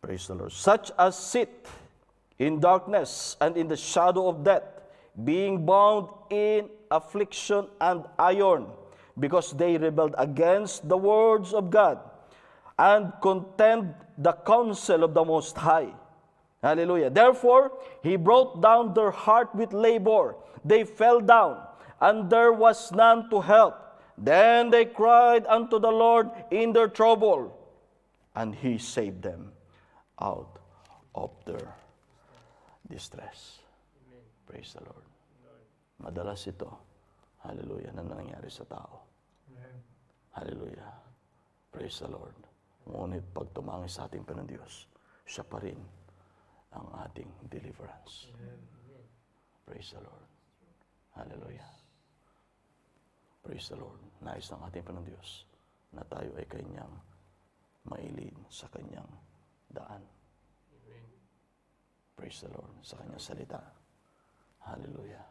Praise the Lord. Such as sit in darkness and in the shadow of death, being bound in affliction and iron, because they rebelled against the words of God, and contemned the counsel of the Most High. Hallelujah. Therefore, He brought down their heart with labor. They fell down, and there was none to help. Then they cried unto the Lord in their trouble, and He saved them out of their distress. Amen. Praise the Lord. Lord. Madalas ito, hallelujah, na nangyari sa tao. Amen. Hallelujah. Praise the Lord. Ngunit pag tumangi sa ating Panginoon Diyos, siya pa rin ang ating deliverance. Amen. Praise the Lord. Hallelujah. Praise the Lord. Nais ng ating Panginoon Diyos na tayo ay Kanyang mailid sa Kanyang daan. Amen. Praise the Lord. Sa Kanyang salita. Hallelujah.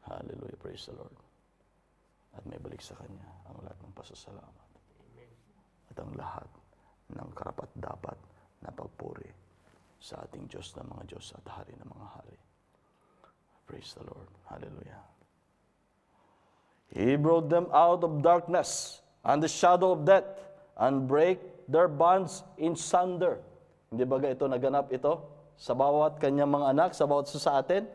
Hallelujah. Praise the Lord. At may balik sa Kanya ang lahat ng pasasalamat. Amen. At ang lahat ng karapat-dapat na pagpuri sa ating Diyos ng mga Diyos at Hari ng mga Hari. Praise the Lord. Hallelujah. He brought them out of darkness and the shadow of death and break their bonds in sunder. Hindi ba ito naganap ito sa bawat kanyang mga anak, sa bawat sa atin?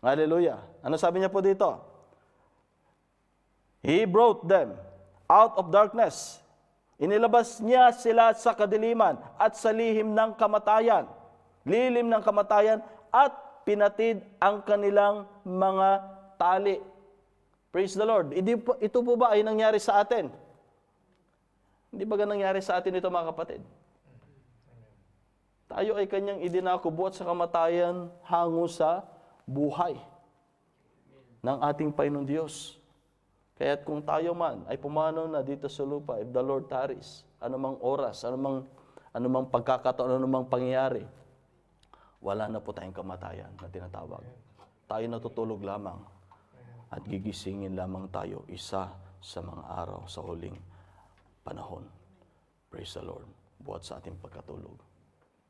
Hallelujah. Ano sabi niya po dito? He brought them out of darkness. Inilabas niya sila sa kadiliman at sa lihim ng kamatayan. Lilim ng kamatayan at pinatid ang kanilang mga tali. Praise the Lord. Ito po ba ay nangyari sa atin? Hindi ba nangyari sa atin ito, mga kapatid? Tayo ay Kanyang idinako buhat sa kamatayan hango sa buhay ng ating Panginoon Diyos. Kaya't kung tayo man ay pumanaw na dito sa lupa, if the Lord tarries, anumang oras, anumang pagkakataon, anumang pangyayari, wala na po tayong kamatayan na tinatawag. Tayo natutulog lamang at gigisingin lamang tayo isa sa mga araw sa huling panahon. Praise the Lord. Buhat sa ating pagkatulog.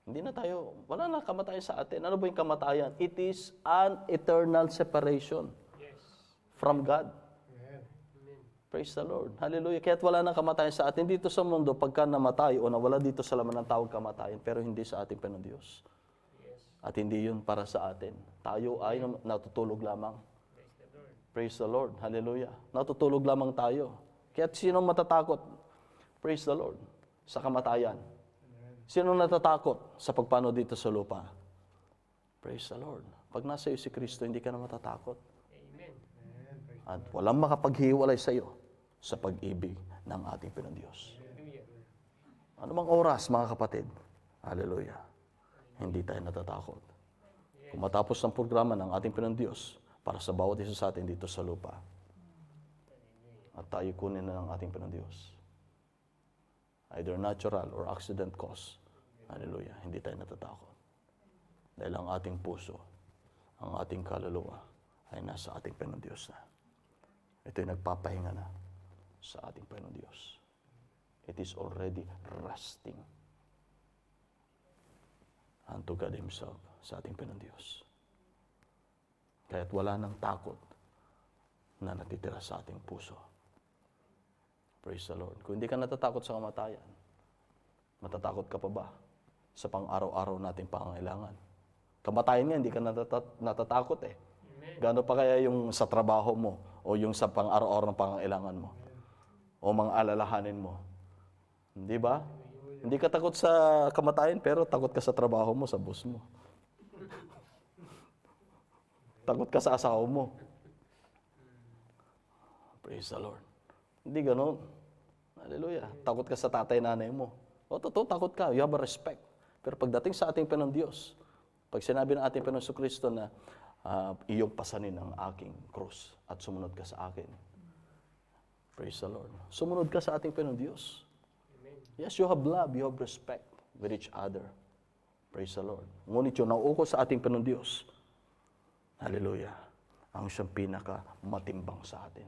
Hindi na tayo, wala na kamatayan sa atin. Ano ba yung kamatayan? It is an eternal separation Yes. from God. Amen. Amen. Praise the Lord. Hallelujah. Kaya't wala nang kamatayan sa atin dito sa mundo pagka namatay o nawala dito sa laman ng tawag kamatayan, pero hindi sa ating Panginoon Diyos. Yes. At hindi yun para sa atin. Tayo ay natutulog lamang. Praise the Lord. Praise the Lord. Hallelujah. Natutulog lamang tayo. Kaya sino matatakot? Praise the Lord. Sa kamatayan. Sino natatakot sa pagpano dito sa lupa? Praise the Lord. Pag nasa iyo si Kristo, hindi ka na matatakot. Amen. At walang makapaghiwalay sa iyo sa pag-ibig ng ating Panginoon. Hallelujah. Ano bang oras, mga kapatid? Hallelujah. Hindi tayo natatakot. Kung matapos ang programa ng ating Panginoon para sa bawat isa sa atin dito sa lupa, at tayo kunin na ng ating Panginoon, either natural or accident cause, hallelujah, hindi tayo natatakot. Dahil ang ating puso, ang ating kaluluwa, ay nasa ating Panginoon Diyos na. Ito'y nagpapahinga na sa ating Panginoon Diyos. It is already resting unto God Himself sa ating Panginoon Diyos. Kaya't wala nang takot na natitira sa ating puso. Praise the Lord. Kung hindi ka natatakot sa kamatayan, matatakot ka pa ba sa pang-araw-araw nating pangangailangan? Kamatayan nga, hindi ka natatakot eh. Gaano pa kaya yung sa trabaho mo o yung sa pang-araw-araw ng pangangailangan mo o mga alalahanin mo? Hindi ba? Hindi ka takot sa kamatayan pero takot ka sa trabaho mo, sa boss mo. Takot ka sa asawa mo. Praise the Lord. Hindi ganoon. Hallelujah. Takot ka sa tatay, nanay mo. O totoo, takot ka. You have a respect. Pero pagdating sa ating Panginoon Diyos, pag sinabi ng ating Panginoon Kristo na iyong pasanin ang aking krus at sumunod ka sa akin. Praise the Lord. Sumunod ka sa ating Panginoon Diyos. Yes, you have love, you have respect with each other. Praise the Lord. Ngunit yung nauuko sa ating Panginoon Diyos, hallelujah, ang siyang pinaka-matimbang sa atin.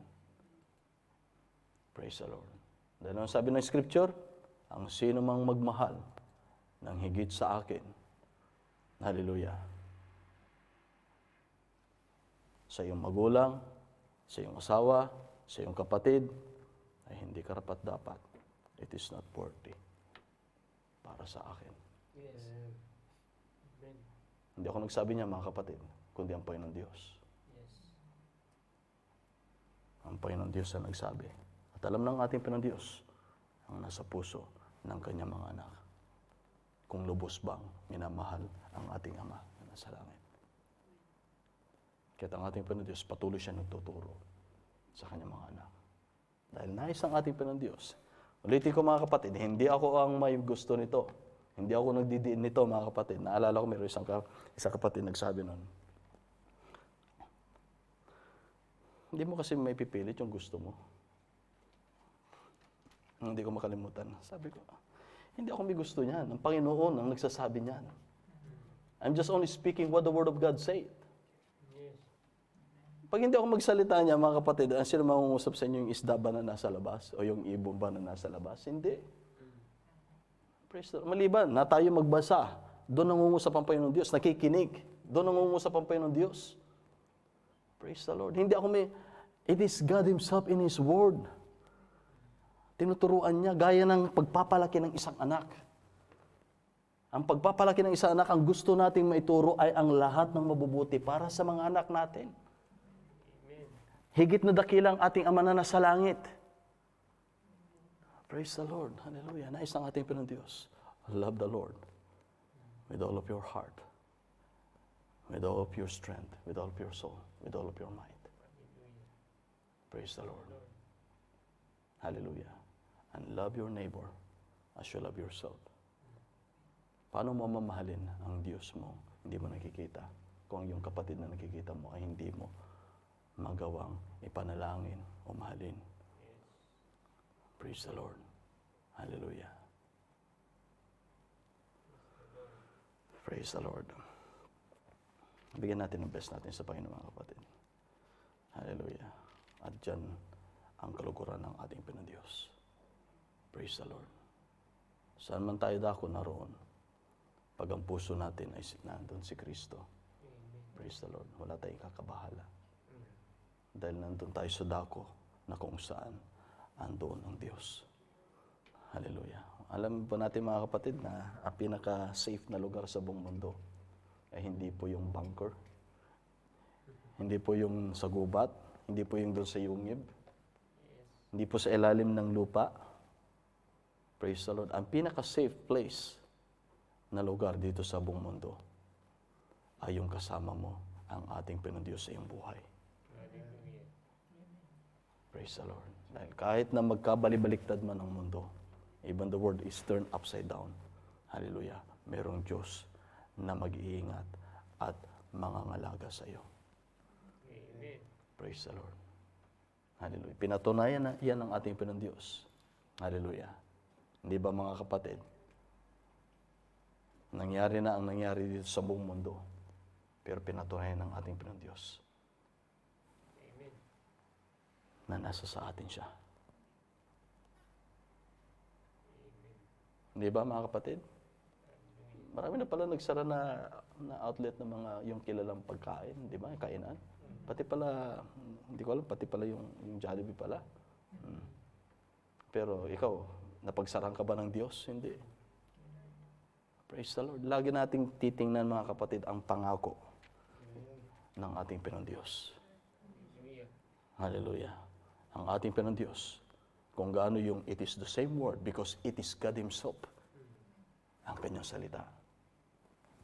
Praise the Lord. Dahil ang sabi ng Scripture, ang sino mang magmahal ng higit sa akin, hallelujah, sa iyong magulang, sa iyong asawa, sa iyong kapatid, ay hindi karapat-dapat. It is not worthy para sa akin. Yes. Amen. Hindi ako nagsabi niya, mga kapatid, kundi ang Panginoon Diyos. Yes. Ang Panginoon Diyos ang nagsabi. At alam ng ating Panginoon Diyos ang nasa puso ng kanyang mga anak. Kung lubos bang minamahal ang ating Ama na nasa langit. Kaya ang ating Panginoon Diyos, patuloy siya nagtuturo sa kanyang mga anak. Dahil nais ang ating Panginoon Diyos. Ulitin ko, mga kapatid, hindi ako ang may gusto nito. Hindi ako nagdidiin nito, mga kapatid. Naalala ko, mayroon isang kapatid nagsabi nun. Hindi mo kasi may pipilit yung gusto mo. Hindi ko makalimutan. Sabi ko, hindi ako may gusto niyan. Ang Panginoon ang nagsasabi niyan. I'm just only speaking what the Word of God said. Yes. Pag hindi ako magsalita niya, mga kapatid, sino mangungusap sa inyo yung isda ba na nasa labas? O yung ibon ba na nasa labas? Hindi. Praise the Lord. Maliban na tayo magbasa, doon nangungusap ang Panginoon Diyos. Nakikinig. Doon nangungusap ang Panginoon Diyos. Praise the Lord. Hindi ako may... It is God Himself in His Word. Tinuturuan niya gaya ng pagpapalaki ng isang anak. Ang pagpapalaki ng isang anak, ang gusto nating maituro ay ang lahat ng mabubuti para sa mga anak natin. Amen. Higit na dakilang ating Ama na nasa langit. Praise the Lord. Hallelujah. Nais ng ating Panginoon Diyos. Love the Lord with all of your heart, with all of your strength, with all of your soul, with all of your might. Praise the Lord. Hallelujah. And love your neighbor as you love yourself. Paano mo mamahalin ang Diyos mo? Hindi mo nakikita. Kung yung kapatid na nakikita mo ay hindi mo magawang ipanalangin o mahalin. Praise the Lord. Hallelujah. Praise the Lord. Bigyan natin ng best natin sa Panginoon, mga kapatid. Hallelujah. At dyan ang kaluguran ng ating Panginoon Diyos. Praise the Lord. Saan man tayo dako naroon, pag ang puso natin ay nandun si Kristo. Praise the Lord. Wala tayong kakabahala. Dahil nandun tayo sa dako na kung saan andoon ang Diyos. Hallelujah. Alam ba natin, mga kapatid, na ang pinaka-safe na lugar sa buong mundo ay hindi po yung bunker, hindi po yung sa gubat, Hindi po yung doon sa yungib. Yes. Hindi po sa ilalim ng lupa. Praise the Lord. Ang pinaka-safe place na lugar dito sa buong mundo ay yung kasama mo, ang ating Panginoon sa iyong buhay. Hallelujah. Praise the Lord. Dahil kahit na magkabalibaliktad man ang mundo, even the world is turned upside down, hallelujah, merong Diyos na mag-iingat at mangangalaga sa iyo. Amen. Praise the Lord. Hallelujah. Pinatunayan na yan ang ating Panginoon Diyos. Hallelujah. Hindi ba mga kapatid? Nangyari na ang nangyari dito sa buong mundo. Pero pinatunayan ng ating Panginoon Diyos Amen. na nasa sa atin siya. Hindi ba mga kapatid? Marami na pala nagsara na outlet ng mga yung kilalang pagkain, di ba? Kainan. Pati pala, hindi ko alam, pati pala yung Jollibee pala. Pero ikaw, napagsarang ka ba ng Diyos? Hindi. Praise the Lord. Lagi nating titingnan mga kapatid ang pangako ng ating Panginoon Diyos. Hallelujah. Hallelujah. Ang ating Panginoon Diyos, kung gaano yung it is the same word because it is God Himself, ang kanyang salita.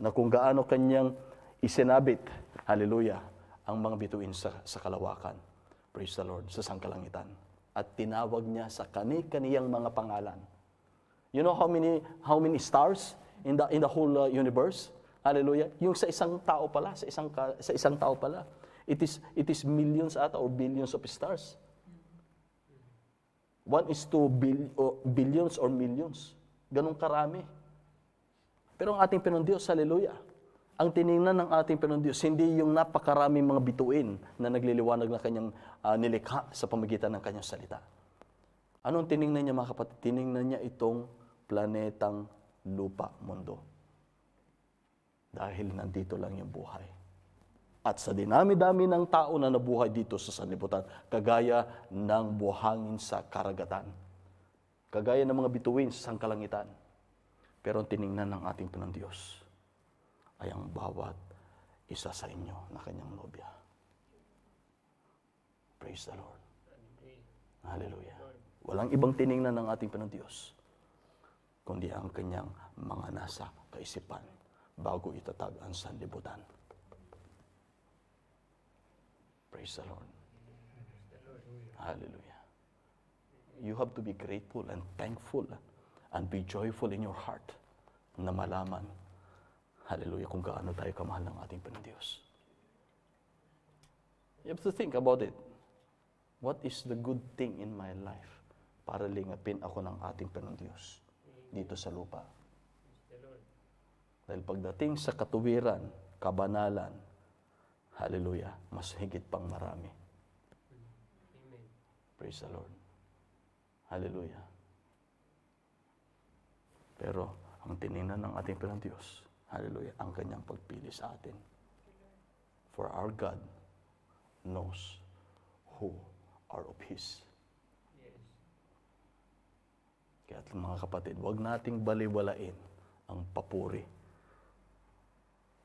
Na kung gaano kanyang isinabit, hallelujah, ang mga bituin sa kalawakan. Praise the Lord, sa sangkalangitan. At tinawag niya sa kani-kaniyang mga pangalan. You know how many stars in the whole universe? Hallelujah. Yung sa isang tao pala, sa isang tao pala. It is millions ata or billions of stars. 1:2 billions or millions. Ganong karami. Pero ang ating Panginoon Diyos, hallelujah. Ang tiningnan ng ating Panginoon Diyos, hindi yung napakaraming mga bituin na nagliliwanag na kanyang nilikha sa pamagitan ng kanyang salita. Anong tiningnan niya mga kapatid? Tiningnan niya itong planetang lupa, mundo. Dahil nandito lang yung buhay. At sa dinami-dami ng tao na nabuhay dito sa sanlibutan, kagaya ng buhangin sa karagatan. Kagaya ng mga bituin sa sangkalangitan. Pero ang tiningnan ng ating Panginoon Diyos ay ang bawat isa sa inyo na kanyang nobya. Praise the Lord. Hallelujah. Walang ibang tiningnan ng ating Panginoon Diyos, kundi ang kanyang mga nasa kaisipan bago itatag ang sanlibutan. Praise the Lord. Hallelujah. You have to be grateful and thankful and be joyful in your heart na malaman, hallelujah, kung gaano tayo kamahal ng ating Panginoon Diyos. You have to think about it. What is the good thing in my life para lingapin ako ng ating Panginoon Diyos dito sa lupa? Dahil pagdating sa katuwiran, kabanalan, hallelujah, mas higit pang marami. Amen. Praise the Lord. Hallelujah. Pero ang tiningnan ng ating Panginoon Diyos, hallelujah, ang kanyang pagpili sa atin. For our God knows who are of His. Yes. Kaya mga kapatid, huwag nating baliwalain ang papuri,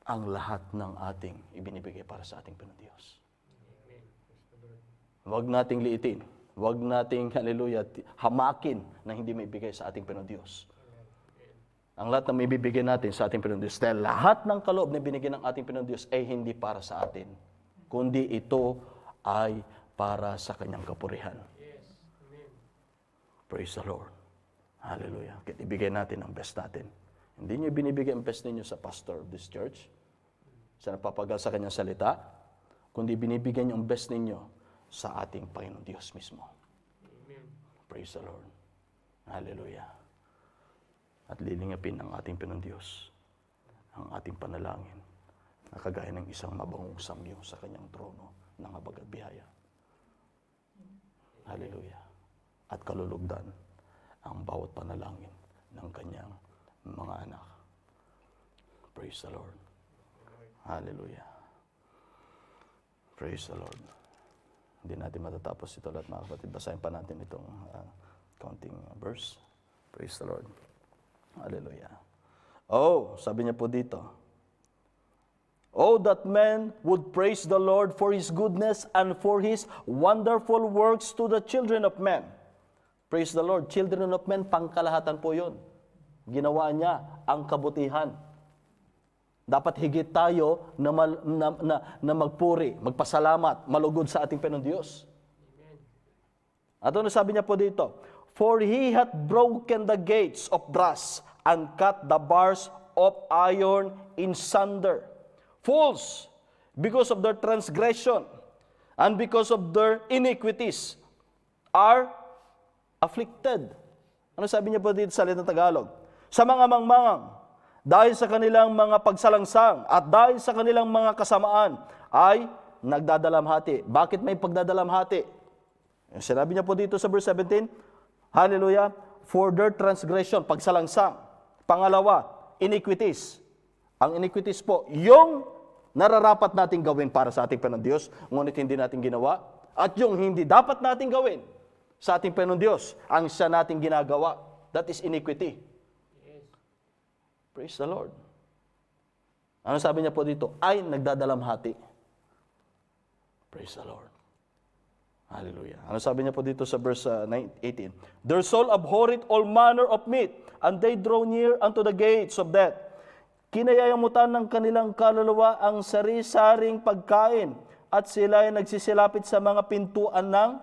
ang lahat ng ating ibinibigay para sa ating Panginoon Diyos. Amen. Praise the Lord. Huwag nating liitin. Huwag nating, hallelujah, hamakin na hindi may bigay sa ating Panginoon Diyos. Ang lahat na may bibigyan natin sa ating Panginoon Diyos, dahil lahat ng kaloob na binigyan ng ating Panginoon Diyos ay hindi para sa atin, kundi ito ay para sa kanyang kapurihan. Yes. Amen. Praise the Lord. Hallelujah. Kaya ibigay natin ang best natin. Hindi niyo binibigay ang best ninyo sa pastor of this church, sa napapagal sa kanyang salita, kundi binibigyan niyo ang best ninyo sa ating Panginoon Diyos mismo. Amen. Praise the Lord. Hallelujah. At lilingapin ng ating Panginoon Diyos ang ating panalangin na kagaya ng isang mabangong samyo sa kanyang trono ng habag at biyaya. Hallelujah. At kalulugdan ang bawat panalangin ng kanyang mga anak. Praise the Lord. Hallelujah. Praise the Lord. Hindi natin matatapos ito lahat mga kapatid. Basahin pa natin itong counting verse. Praise the Lord. Hallelujah. Oh, sabi niya po dito. Oh, that men would praise the Lord for His goodness and for His wonderful works to the children of men. Praise the Lord. Children of men, pangkalahatan po yun. Ginawa niya ang kabutihan. Dapat higit tayo na magpuri, magpasalamat, malugod sa ating Panginoong Diyos. At ano sabi niya po dito? For He hath broken the gates of brass and cut the bars of iron in sunder. Fools, because of their transgression and because of their iniquities, are afflicted. Ano sabi niya po dito sa salitang Tagalog? Sa mga mangmangang, dahil sa kanilang mga pagsalangsang at dahil sa kanilang mga kasamaan, ay nagdadalamhati. Bakit may pagdadalamhati? Sinabi niya po dito sa verse 17, hallelujah, for their transgression, pagsalangsang. Pangalawa, iniquities. Ang iniquities po, yung nararapat nating gawin para sa ating Panginoon Diyos, ngunit hindi natin ginawa. At yung hindi dapat nating gawin sa ating Panginoon Diyos, ang siya nating ginagawa. That is iniquity. Yes. Praise the Lord. Ano sabi niya po dito? Ay nagdadalamhati. Praise the Lord. Hallelujah. Ano sabi niya po dito sa verse 18? Their soul abhorreth all manner of meat, and they draw near unto the gates of death. Kinayayamutan ng kanilang kaluluwa ang sari-saring pagkain, at sila ay nagsisilapit sa mga pintuan ng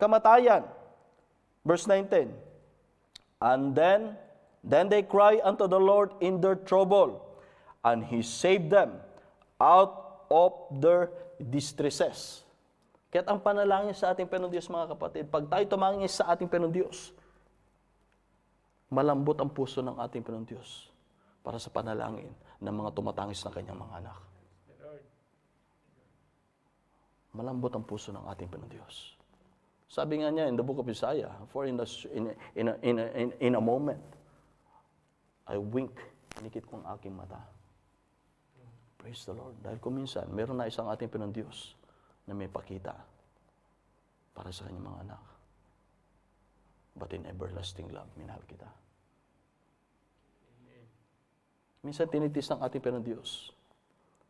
kamatayan. Verse 19. And then they cry unto the Lord in their trouble, and He saved them out of their distresses. Kaya't ang panalangin sa ating Panginoong Diyos, mga kapatid, pag tayo tumangin sa ating Panginoong Diyos, malambot ang puso ng ating Panginoong Diyos para sa panalangin ng mga tumatangis na kanyang mga anak. Malambot ang puso ng ating Panginoong Diyos. Sabi nga niya in the book of Isaiah, for in a moment, I wink, inikit ko ang aking mata. Praise the Lord. Dahil kung minsan, meron na isang ating Panginoong Diyos na may pakita para sa kanyang mga anak. But in everlasting love, minahal kita. Minsan tinitis ng ating Panginoong Diyos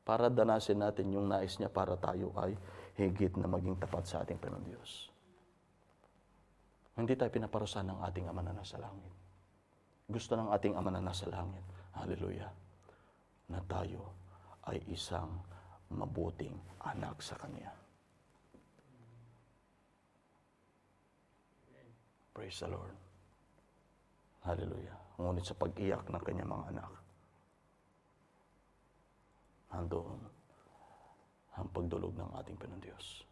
para danasin natin yung nais niya para tayo ay higit na maging tapat sa ating Panginoong Diyos. Hindi tayo pinaparusahan ng ating Ama na nasa langit. Gusto ng ating Ama na nasa langit, hallelujah, na tayo ay isang mabuting anak sa Kanya. Praise the Lord. Hallelujah. Ngunit sa pag-iyak ng Kanyang mga anak, nandoon ang pagdulog ng ating Panginoong Diyos.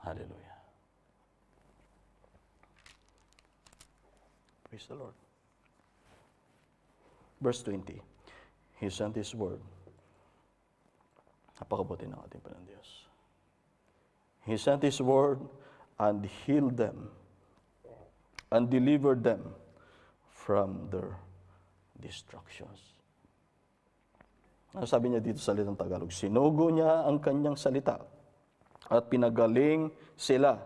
Hallelujah. Praise the Lord. Verse 20. He sent His word. Napakabuti ng ating Panginoong Diyos. He sent His word and healed them and delivered them from their destructions. Ano sabi niya dito sa salitang Tagalog? Sinugo niya ang kanyang salita at pinagaling sila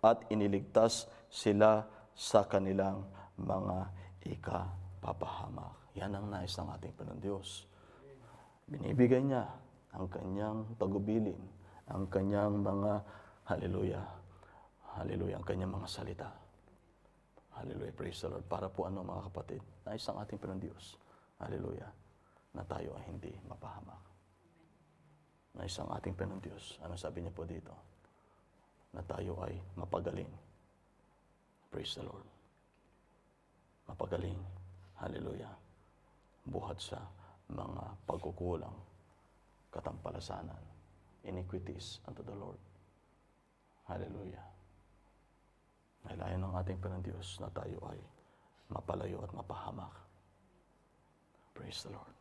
at iniligtas sila sa kanilang mga ikapapahamak. Yan ang nais ng ating Panginoong Diyos. Binibigay niya ang kanyang tagubilin, ang kanyang mga hallelujah, hallelujah, ang kanyang mga salita. Hallelujah, praise the Lord. Para po ano mga kapatid, nais ng ating Panginoong Diyos, hallelujah, na tayo ay hindi mapahamak. Nais ang ating Panginoong Diyos, ano sabi niya po dito? Na tayo ay mapagaling. Praise the Lord. Mapagaling, hallelujah, buhat sa mga pagkukulang, katampalasanan, iniquities unto the Lord. Hallelujah. Nailayan ng ating Panginoong Diyos na tayo ay mapalayo at mapahamak. Praise the Lord.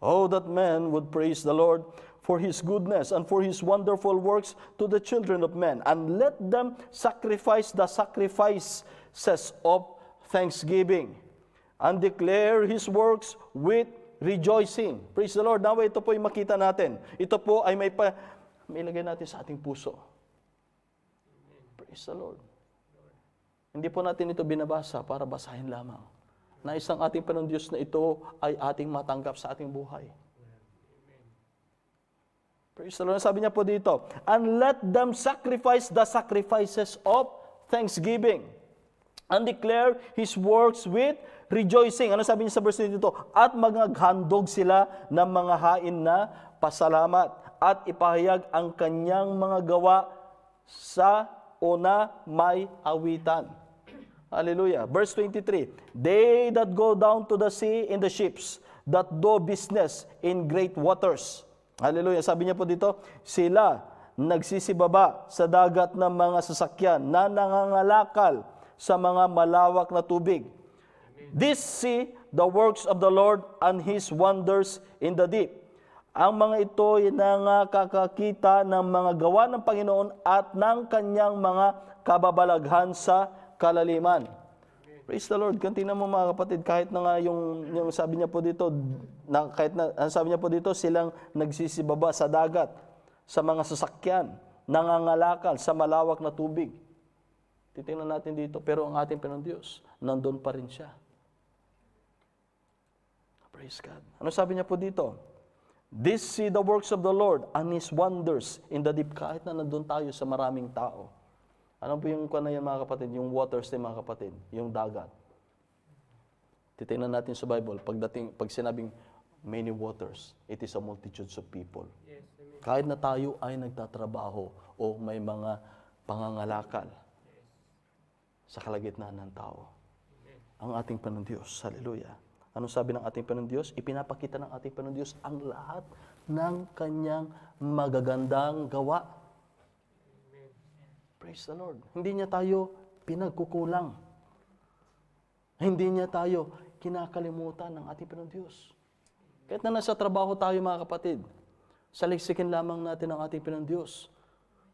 Oh, that men would praise the Lord for His goodness and for His wonderful works to the children of men, and let them sacrifice the sacrifices of thanksgiving and declare His works with rejoicing. Praise the Lord. Nawa ito po ay makita natin. Ito po ay may ilagay natin sa ating puso. Praise the Lord. Hindi po natin ito binabasa para basahin lamang. Nais ng ating Panginoong Diyos na ito ay ating matanggap sa ating buhay. Praise the Lord. Sabi niya po dito, and let them sacrifice the sacrifices of thanksgiving and declare His works with rejoicing. Ano sabi niya sa verse dito? At maghandog sila ng mga hain na pasalamat at ipahayag ang kanyang mga gawa sa una may awitan. Hallelujah. Verse 23, they that go down to the sea in the ships, that do business in great waters. Hallelujah. Sabi niya po dito, sila nagsisibaba sa dagat ng mga sasakyan na nangangalakal sa mga malawak na tubig. This see the works of the Lord and His wonders in the deep. Ang mga ito ay nakakakita ng mga gawa ng Panginoon at ng kanyang mga kababalaghan sa kalaliman. Praise the Lord. Tingnan mo mga kapatid, kahit na nga yung sabi niya po dito, sabi niya po dito, silang nagsisibaba sa dagat, sa mga sasakyan, nangangalakal sa malawak na tubig. Titingnan natin dito, pero ang ating Panginoon Diyos, nandun pa rin siya. Praise God. Ano sabi niya po dito? This see the works of the Lord and His wonders in the deep. Kahit na nandun tayo sa maraming tao. Ano po yung kuwan na yan mga kapatid? Yung waters na mga kapatid, yung dagat. Titingnan natin sa Bible, pag sinabing many waters, it is a multitudes of people. Yes, amen. Kahit na tayo ay nagtatrabaho o may mga pangangalakal sa kalagitnaan ng tao. Ang ating Panginoon Diyos, hallelujah. Ano sabi ng ating Panginoon Diyos? Ipinapakita ng ating Panginoon Diyos ang lahat ng kanyang magagandang gawa. Praise the Lord. Hindi niya tayo pinagkukulang. Hindi niya tayo kinakalimutan ng ating Panginoon Diyos. Kahit na nasa trabaho tayo mga kapatid, saliksikin lamang natin ang ating Panginoon Diyos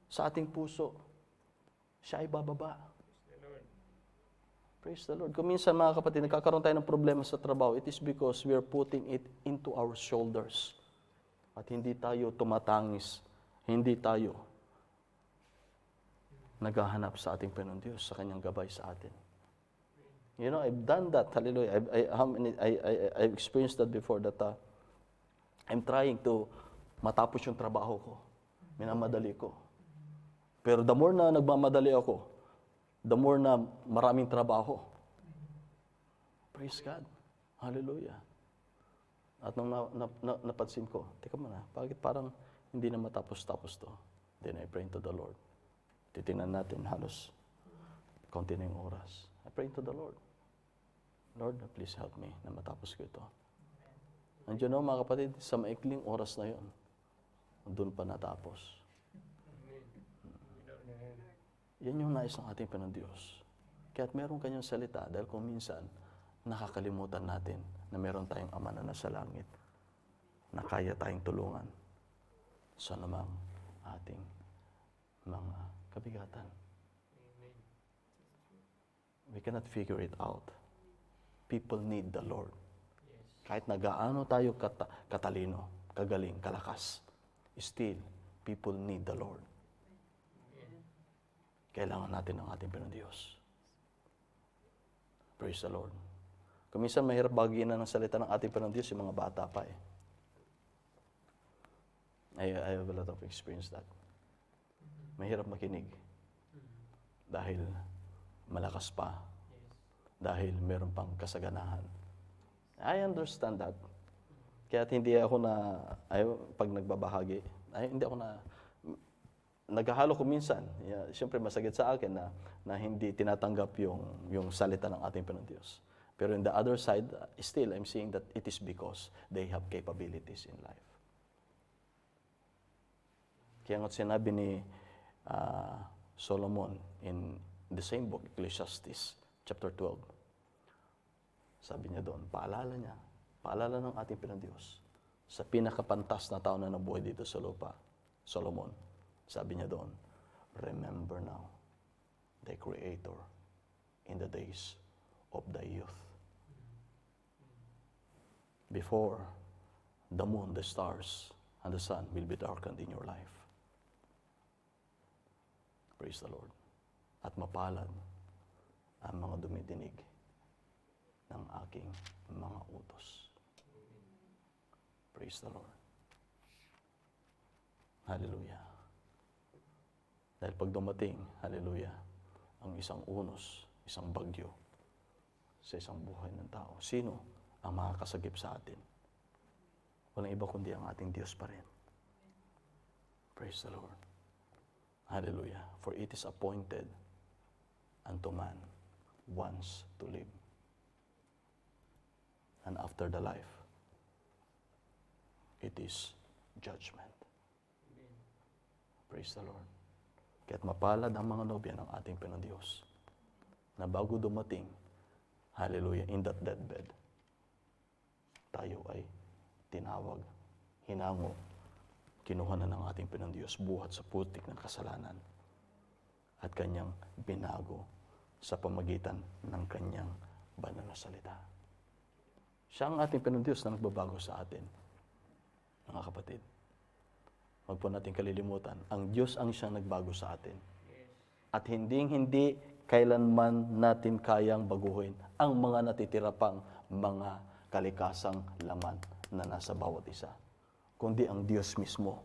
sa ating puso. Siya ay bababa. Praise the Lord. Kung minsan mga kapatid, nagkakaroon tayo ng problema sa trabaho, it is because we are putting it into our shoulders. At hindi tayo tumatangis. Hindi tayo naghahanap sa ating Panginoon Diyos, sa kanyang gabay sa atin. You know, I've done that. Hallelujah. I've experienced that before that I'm trying to matapos yung trabaho ko. Minamadali ko. Pero the more na nagmamadali ako, the more na maraming trabaho. Praise God. Hallelujah. At nung napansin ko, teka muna, bakit parang hindi na matapos-tapos to? Then I pray to the Lord. Titingnan natin halos konti na yung oras. I pray to the Lord. Lord, please help me na matapos ko ito. And you know, mga kapatid, sa maikling oras na yon, doon pa natapos. Yan yung nais ng ating Panginoon Diyos. Kaya't meron kanyang salita dahil kung minsan nakakalimutan natin na meron tayong Ama na nasa langit na kaya tayong tulungan sa namang ating mga kabigatan. We cannot figure it out. People need the Lord. Kahit na gaano tayo katalino, kagaling, kalakas, still, people need the Lord. Kailangan natin ng ating Panginoon Diyos. Praise the Lord. Kung minsan mahirap bagiin na ng salita ng ating Panginoon Diyos, yung mga bata pa eh. I have a lot of experience that. Mahirap makinig. Dahil malakas pa. Dahil meron pang kasaganahan. I understand that. Kaya hindi ako pag nagbabahagi, hindi ako naghahalo ko minsan. Siyempre masakit sa akin na hindi tinatanggap yung salita ng ating Panginoon Diyos. Pero in the other side, still I'm seeing that it is because they have capabilities in life. Kaya nga sinabi ni Solomon in the same book, Ecclesiastes, chapter 12. Sabi niya doon, paalala ng ating Panginoon Diyos sa pinakapantas na tao na nabuhay dito sa lupa, Solomon. Sabi niya doon, remember now the Creator in the days of the youth. Before the moon, the stars, and the sun will be darkened in your life. Praise the Lord. At mapalad ang mga dumidinig ng aking mga utos. Praise the Lord. Hallelujah. Dahil pag dumating, hallelujah, ang isang unos, isang bagyo sa isang buhay ng tao, sino ang makakasagip sa atin? Walang iba kundi ang ating Diyos pa rin. Praise the Lord. Hallelujah. For it is appointed unto man once to live. And after the life, it is judgment. Praise the Lord. Kaya't mapalad ang mga nobya ng ating Panginoon Diyos na bago dumating, hallelujah, in that deathbed, tayo ay tinawag, hinango, kinuha na ng ating Panginoon Diyos buhat sa putik ng kasalanan at kanyang binago sa pamagitan ng kanyang banal na salita. Siya ang ating Panginoon Diyos na nagbabago sa atin, mga kapatid. Huwag po natin kalilimutan, ang Diyos ang siyang nagbago sa atin. At hindi kailanman natin kayang baguhin ang mga natitira pang mga kalikasang laman na nasa bawat isa. Kundi ang Diyos mismo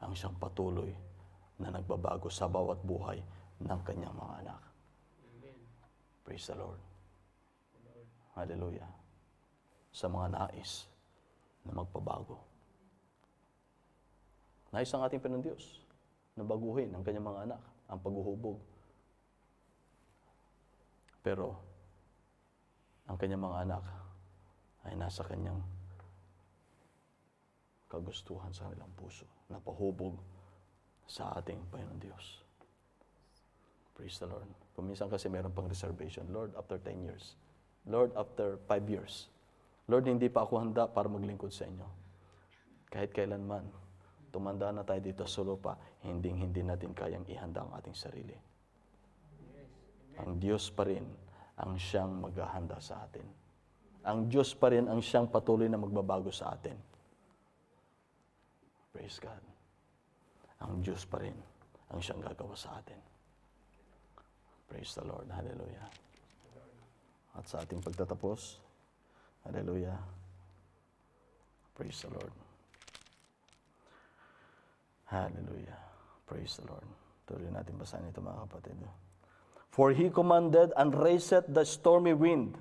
ang siyang patuloy na nagbabago sa bawat buhay ng kanyang mga anak. Amen. Praise the Lord. Hallelujah. Sa mga nais na magpabago. Nais ang ating Panginoon Diyos na baguhin ang kanyang mga anak, ang paghuhubog. Pero, ang kanyang mga anak ay nasa kanyang kagustuhan sa kanilang puso na pahubog sa ating Panginoon Diyos. Praise the Lord. Kung minsan kasi meron pang reservation, Lord, after 10 years. Lord, after 5 years. Lord, hindi pa ako handa para maglingkod sa inyo. Kahit kailanman, tumanda na tayo dito sa lupa, hindi natin kayang ihanda ang ating sarili. Ang Diyos pa rin ang siyang maghahanda sa atin. Ang Diyos pa rin ang siyang patuloy na magbabago sa atin. Praise God. Ang Diyos pa rin ang siyang gagawa sa atin. Praise the Lord. Hallelujah. At sa ating pagtatapos, hallelujah. Praise the Lord. Hallelujah. Praise the Lord. Tuloy natin basahin ito, mga kapatid. For he commanded and raised the stormy wind,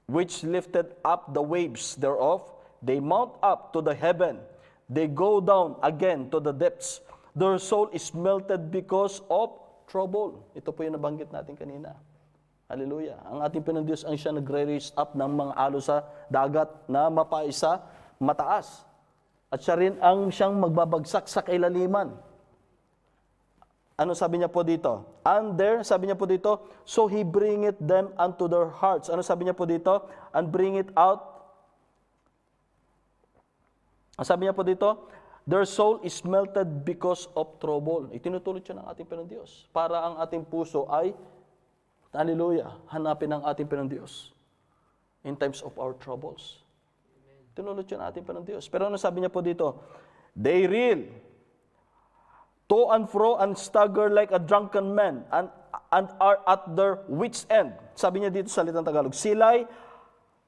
which lifted up the waves thereof. They mount up to the heaven. They go down again to the depths. Their soul is melted because of trouble. Ito po yung nabanggit natin kanina. Hallelujah. Ang ating Panginoon Diyos ang siya nagre-raise up ng mga alo sa dagat na mapaisa, mataas. At siya rin ang siyang magbabagsak sa kailaliman. Ano sabi niya po dito? And there, sabi niya po dito, so he bringeth them unto their hearts. Ano sabi niya po dito? And bring it out. Ang sabi niya po dito, their soul is melted because of trouble. Itinutulot siya ng ating Panginoon Diyos. Para ang ating puso ay, hallelujah, hanapin ang ating Panginoon Diyos in times of our troubles. Tinulot yun ating Panginoon Diyos. Pero ano sabi niya po dito? They reel to and fro and stagger like a drunken man and are at their wits' end. Sabi niya dito sa salitang Tagalog, sila'y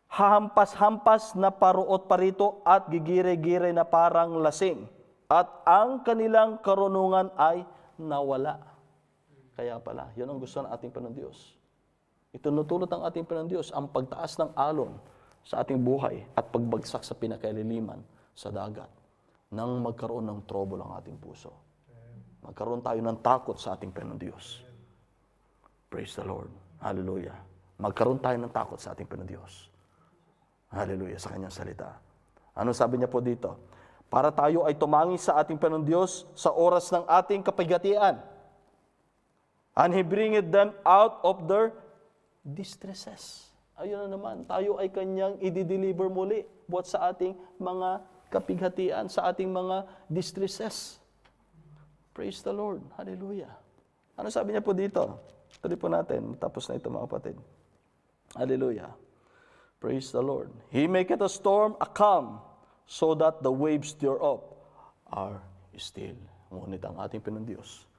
hahampas-hampas na paruot parito at gigire-gire na parang lasing. At ang kanilang karunungan ay nawala. Kaya pala, yun ang gusto ng ating Panginoon Diyos. Itinutulot ng ating Panginoon Diyos ang pagtaas ng alon sa ating buhay at pagbagsak sa pinakaililiman sa dagat nang magkaroon ng trouble ang ating puso. Magkaroon tayo ng takot sa ating Panginoon Diyos. Praise the Lord. Hallelujah. Magkaroon tayo ng takot sa ating Panginoon Diyos. Hallelujah, sa kanyang salita. Ano sabi niya po dito? Para tayo ay tumangi sa ating Panginoon Diyos sa oras ng ating kapigatian. And He bringeth them out of their distresses. Ayun na naman, tayo ay kanyang i-deliver muli buhat sa ating mga kapighatian, sa ating mga distresses. Praise the Lord. Hallelujah. Ano sabi niya po dito? Tuloy po natin. Tapos na ito, mga kapatid. Hallelujah. Praise the Lord. He maketh a storm a calm, so that the waves thereof are still. Ngunit ang ating Panginoon Diyos,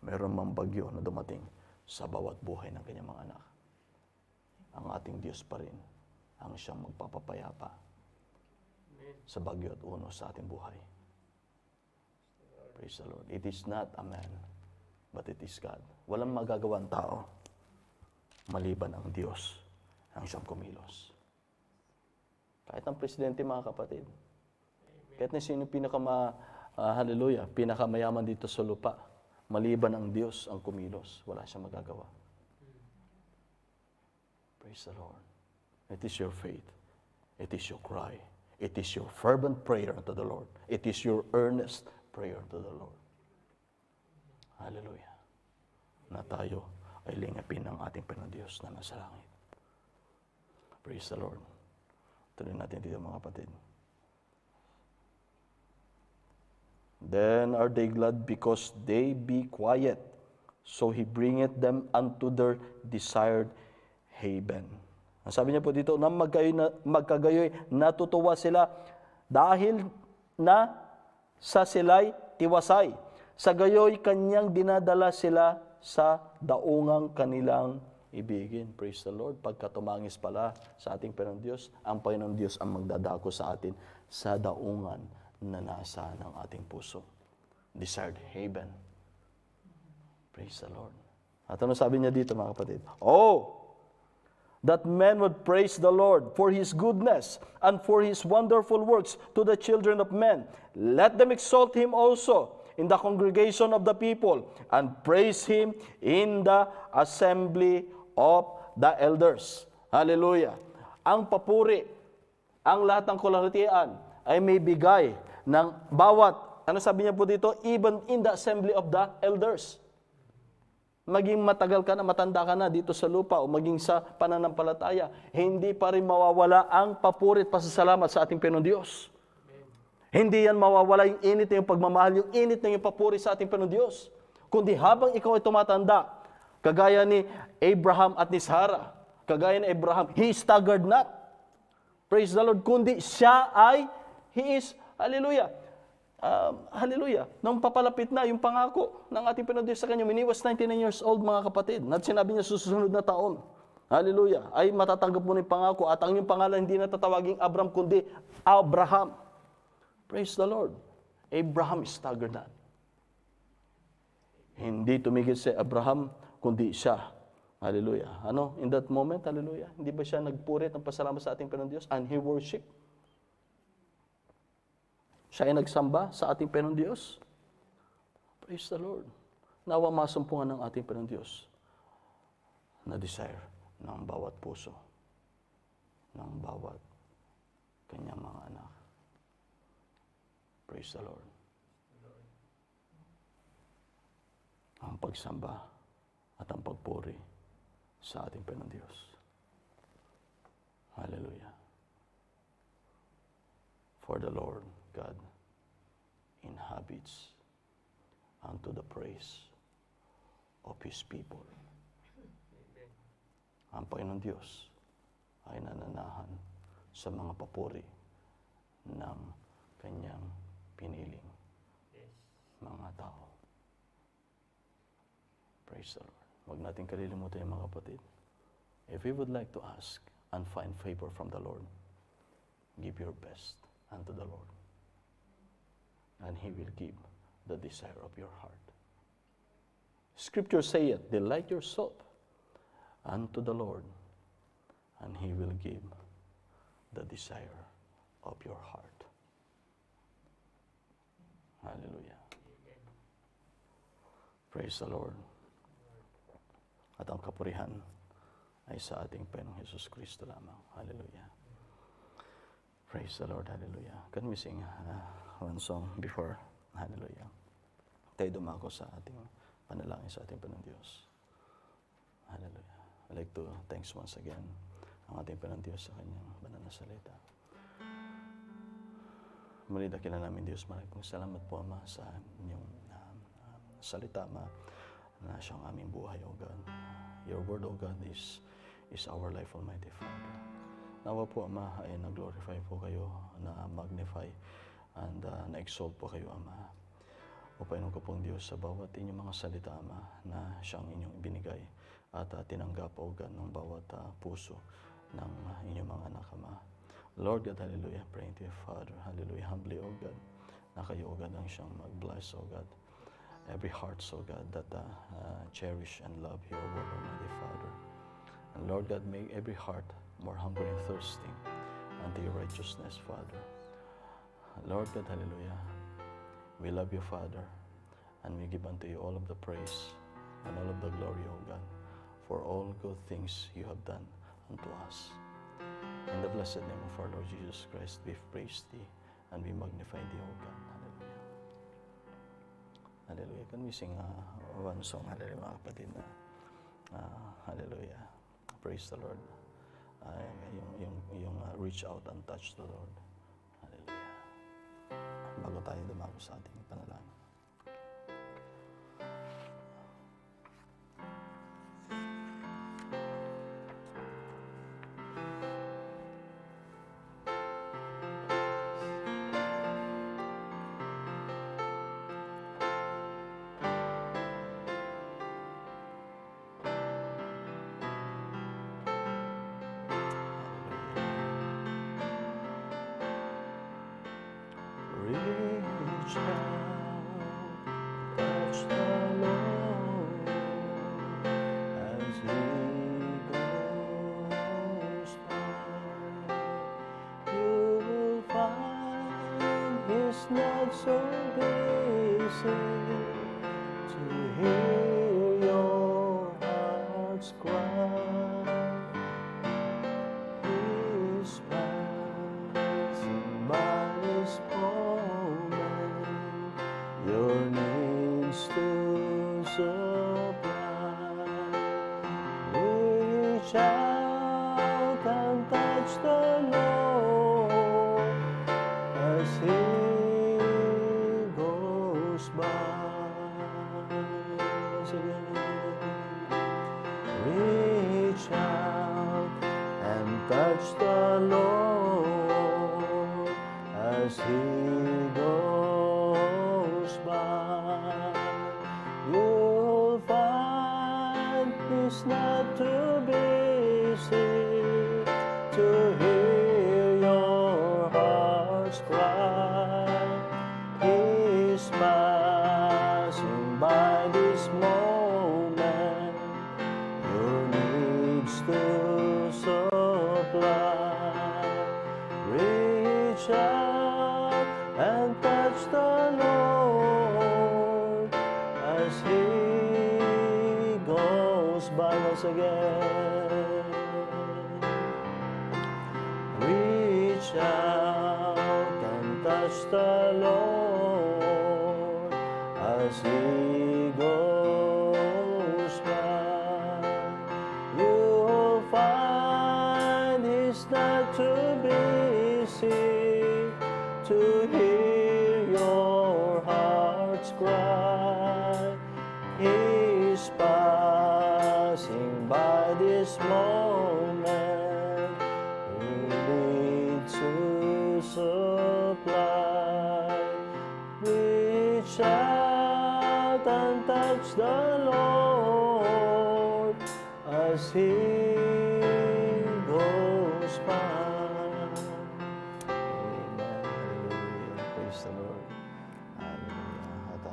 mayroon mang bagyo na dumating sa bawat buhay ng kanyang mga anak. Ang ating Diyos pa rin ang siyang magpapapayapa sa bagyo at unos sa ating buhay. Praise the Lord. It is not a man, but it is God. Walang magagawang tao maliban ang Diyos ang siyang kumilos. Kahit ang presidente, mga kapatid, kahit na sino hallelujah, pinakamayaman dito sa lupa, maliban ang Diyos ang kumilos, wala siyang magagawa. Praise the Lord. It is your faith. It is your cry. It is your fervent prayer to the Lord. It is your earnest prayer to the Lord. Hallelujah. Na tayo ay lingapin ng ating Panginoon Diyos na nasa langit. Praise the Lord. Tuloy natin dito, mga kapatid. Then are they glad because they be quiet. So he bringeth them unto their desired haven. Ang sabi niya po dito, nang magkagayoy, natutuwa sila dahil na sa sila'y tiwasay. Sa gayoy, kanyang dinadala sila sa daungang kanilang ibigin. Praise the Lord. Pagka tumangis pala sa ating Panginoon Diyos, ang Panginoon Diyos ang magdadako sa atin sa daungan na nasa ng ating puso. Desired haven. Praise the Lord. At ano sabi niya dito, mga kapatid? Oh, that men would praise the Lord for His goodness and for His wonderful works to the children of men. Let them exalt Him also in the congregation of the people and praise Him in the assembly of the elders. Hallelujah. Ang papuri, ang lahat ng kaluwalhatian ay may bigay ng bawat, ano sabi niya po dito, even in the assembly of the elders. Maging matagal ka na, matanda ka na dito sa lupa o maging sa pananampalataya, hindi pa rin mawawala ang papuri at pasasalamat sa ating Panginoon Diyos. Hindi yan mawawala yung init na yung pagmamahal, yung init na yung papuri sa ating Panginoon Diyos. Kundi habang ikaw ay tumatanda, kagaya ni Abraham at ni Sarah, kagaya ni Abraham, he staggered not. Praise the Lord. Kundi siya ay, he is, hallelujah, hallelujah. Nung papalapit na yung pangako ng ating Panginoon Diyos sa kanya, when he was 99 years old, mga kapatid, at sinabi niya susunod na taon, hallelujah, ay matatanggap mo ng pangako at ang iyong pangalan hindi na tatawaging Abram, kundi Abraham. Praise the Lord. Abraham staggered not. Hindi tumigil si Abraham, kundi siya. Hallelujah. Ano? In that moment, hallelujah, hindi ba siya nagpurit ng pasalamat sa ating Panginoon Diyos? And he worshiped. Siya ay nagsamba sa ating Panginoon Diyos. Praise the Lord. Nawa masumpungan ng ating Panginoon Diyos na desire ng bawat puso, ng bawat kanyang mga anak. Praise the Lord. Ang pagsamba at ang pagpuri sa ating Panginoon Diyos. Hallelujah. For the Lord God inhabits unto the praise of His people. Ang Panginoon Diyos ay nananahan sa mga papuri ng kanyang piniling mga tao. Praise the Lord. Huwag natin kalilimutan yung mga kapatid. If we would like to ask and find favor from the Lord, give your best unto the Lord. And He will give the desire of your heart. Scripture saith, delight yourself unto the Lord, and He will give the desire of your heart. Hallelujah. Praise the Lord. At ang kapurihan ay sa ating Panginoong Hesus Kristo lamang. Hallelujah. Praise the Lord. Hallelujah. Can we sing one song before? Hallelujah. Tayo dumako sa ating panalangin sa ating Panginoong Diyos. Hallelujah. I'd like to thanks once again ang ating Panginoong Diyos sa kanyang banal na salita. Muli dakilan namin Diyos, maraming salamat po Ama sa inyong salita, Ama, na siyang aming buhay, O God. Your word, O God, is our life, Almighty Father. Nawa po, Ama, ay nag-glorify po kayo, na-magnify, and na-exalt po kayo, Ama. O Panginoon ko pong Diyos, sa bawat inyong mga salita, Ama, na siyang inyong ibinigay at tinanggap, O God, ng bawat puso ng inyong mga anak, Ama. Lord God, hallelujah, praying to you, Father, hallelujah, humbly, O God, na kayo, O God, ang siyang mag-bless, O God. Every heart, O God, that cherish and love your word, Almighty Father. And Lord God, make every heart more hungry and thirsting unto your righteousness, Father. Lord God, hallelujah. We love you, Father, and we give unto you all of the praise and all of the glory, O God, for all good things you have done unto us. In the blessed name of our Lord Jesus Christ, we praise thee and we magnify thee, O God. Hallelujah. Hallelujah. Can we sing one song, hallelujah, mga kapatid, na hallelujah. Praise the Lord. Yung reach out and touch the Lord. Hallelujah. Bago tayo dumako sa ating panalangin. Reach out, touch the Lord as He goes by. You will find He's not so busy to hear your heart's cry. He's passing by this moment, your needs to supply. Reach out and touch the Lord as He goes by. Once again, reach out and touch the Lord as He goes by. You'll find He's not too busy to hear your heart's cry. He's passing by this moment, your needs to supply. Reach out and touch the Lord as He goes by. Once again, reach out and touch the Lord as He goes by. You'll find He's not too busy to hear your heart's cry. He's passing by this moment, you need to supply. Reach out and touch the Lord as He goes by. Amen. Hallelujah. Praise the Lord. Hallelujah. At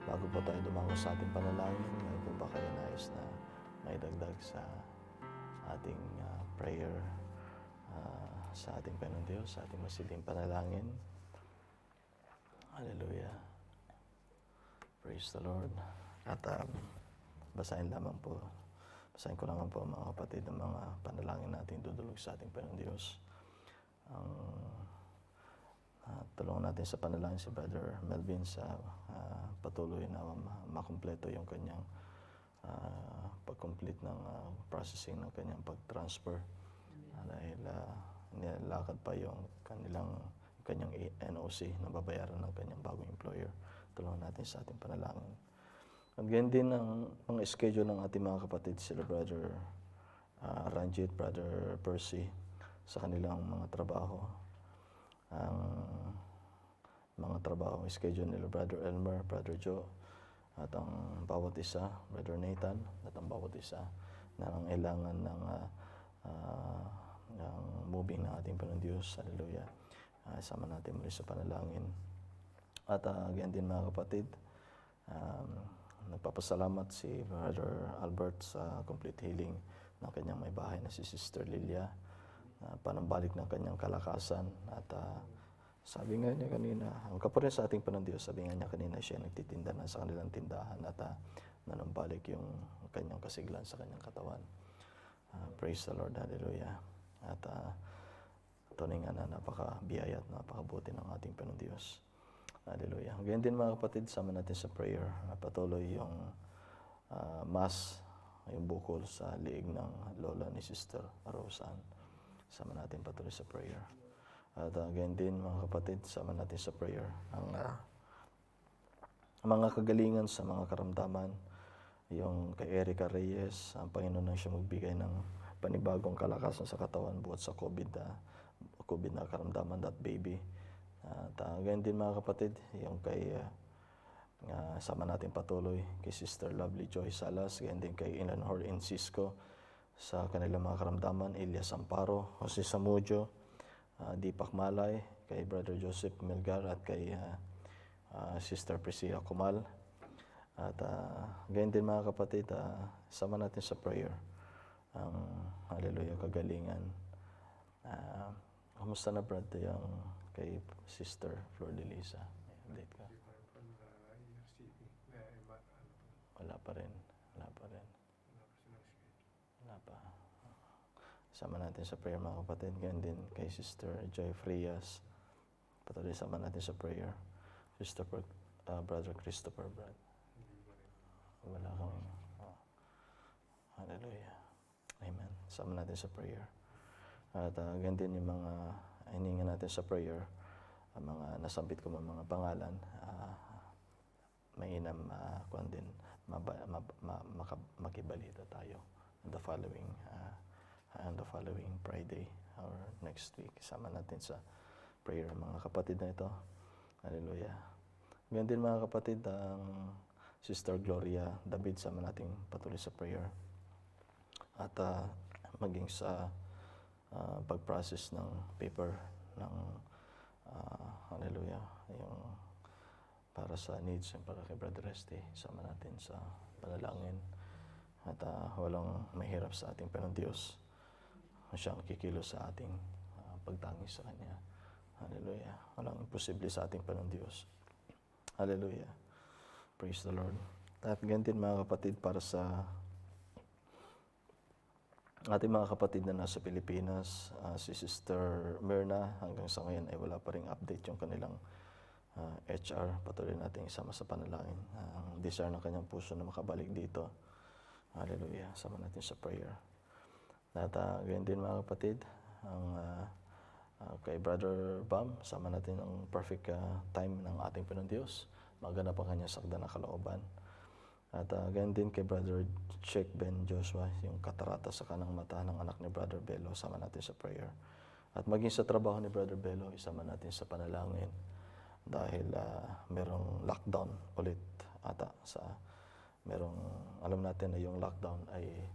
bago po tayo dumango sa ating panalangin, ngayon po ba kayo nais na may dagdag sa ating prayer sa ating Panginoon Diyos, sa ating masiling panalangin? Hallelujah. Praise the Lord. At basahin ko lamang po mga kapatid ng mga panalangin natin dudulog sa ating Panginoon Diyos. Tulungan natin sa panalangin si Brother Melvin sa patuloy na makumpleto yung kanyang pag-complete ng processing ng kanyang pag-transfer. Dahil nilalakad pa yung kanyang NOC na babayaran ng kanyang bagong employer. Tulungan natin sa ating panalangin. At ganyan din ang schedule ng ating mga kapatid, sila Brother Ranjit, Brother Percy, sa kanilang mga trabaho. Ang mga trabaho, schedule nila Brother Elmer, Brother Joe, at ang bawat isa, Brother Nathan, at ang bawat isa na nangailangan ng moving ng ating Panginoon Diyos. Hallelujah. Sama natin muli sa panalangin. At again din mga kapatid, nagpapasalamat si Brother Albert sa complete healing ng kanyang may bahay na si Sister Lilia, panambalik ng kanyang kalakasan. At sabi nga niya kanina, ang kaparin sa ating Panginoon Diyos, sabi nga niya kanina, siya nagtitinda na sa kanilang tindahan at nanumbalik yung kanyang kasiglan sa kanyang katawan. Praise the Lord, hallelujah. At tunay nga na napaka-biyaya at napakabuti ng ating Panginoon Diyos. Hallelujah. Ganyan din mga kapatid, sama natin sa prayer. Patuloy yung mass, yung bukol sa liig ng lola ni Sister Roseanne. Sama natin patuloy sa prayer. At ganyan din mga kapatid, sama natin sa prayer ang mga kagalingan sa mga karamdaman. Yung kay Erica Reyes, ang Panginoon nang siya magbigay ng panibagong kalakasan sa katawan buhat sa COVID na karamdaman, that baby. At ganyan din mga kapatid, yung kay sama natin patuloy kay Sister Lovely Joy Salas, ganyan din kay Inanhor Incisco sa kanilang mga karamdaman, Elias Amparo, Jose Samudio, Deepak Malay, kay Brother Joseph Melgar at kay Sister Priscilla Kumal. At ganyan din mga kapatid, sama natin sa prayer ang hallelujah kagalingan. Kamusta na Brad yung kay Sister Flor de Lisa? May update ka? Wala pa rin. Wala pa. Sama natin sa prayer mga kapatid. Ganyan din kay Sister Joy Frias. Patuloy sama natin sa prayer. Sister Brother Christopher Brad. Wala kang hallelujah. Amen. Sama natin sa prayer. At ganyan din yung mga hiningan natin sa prayer, ang mga nasambit ko mga pangalan, mainam kuan din makibalita tayo on the following Friday or next week. Sama natin sa prayer mga kapatid na ito. Hallelujah. Ganyan din mga kapatid, ang Sister Gloria David, sama natin patuloy sa prayer. At maging sa pag-process ng paper ng hallelujah, yung para sa needs and para kay Brother Resty, sama natin sa panalangin. At walang mahirap sa ating Panginoon Diyos. Siyang kikilos sa ating pagtangis sa Kanya. Hallelujah. Walang imposible sa ating Panginoon Diyos. Hallelujah. Praise the Lord. At ganyan mga kapatid, para sa ating mga kapatid na nasa Pilipinas, si Sister Myrna, hanggang sa ngayon ay wala pa ring update yung kanilang HR. Patuloy natin isama sa panalangin. Ang desire ng kanyang puso na makabalik dito. Hallelujah. Sama natin sa prayer. At ganyan din mga kapatid, ang kay Brother Bam, sama natin ang perfect time ng ating Panginoon Diyos. Maganap ang kanyang sakda na kalooban. At ganyan din kay Brother Sheikh Ben Joshua, yung katarata sa kanang mata ng anak ni Brother Bello, sama natin sa prayer. At maging sa trabaho ni Brother Bello, isama natin sa panalangin dahil merong lockdown ulit ata alam natin na yung lockdown ay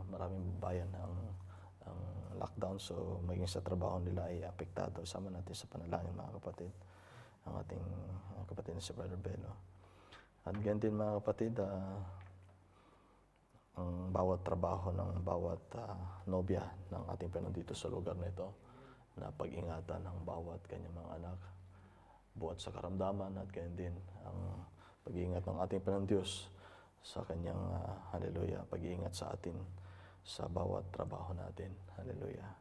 maraming bayan ang lockdown, so maging sa trabaho nila ay apektado. Sama natin sa panalangin mga kapatid ang ating kapatid na si Brother Bello. At ganyan din mga kapatid, ang bawat trabaho ng bawat nobya ng ating Panginoon dito sa lugar na ito, na pag-ingatan ng bawat kanyang mga anak, buhat sa karamdaman, at ganyan din ang pag-iingat ng ating Panginoon Diyos sa kanyang, hallelujah, pag-iingat sa atin sa bawat trabaho natin. Hallelujah.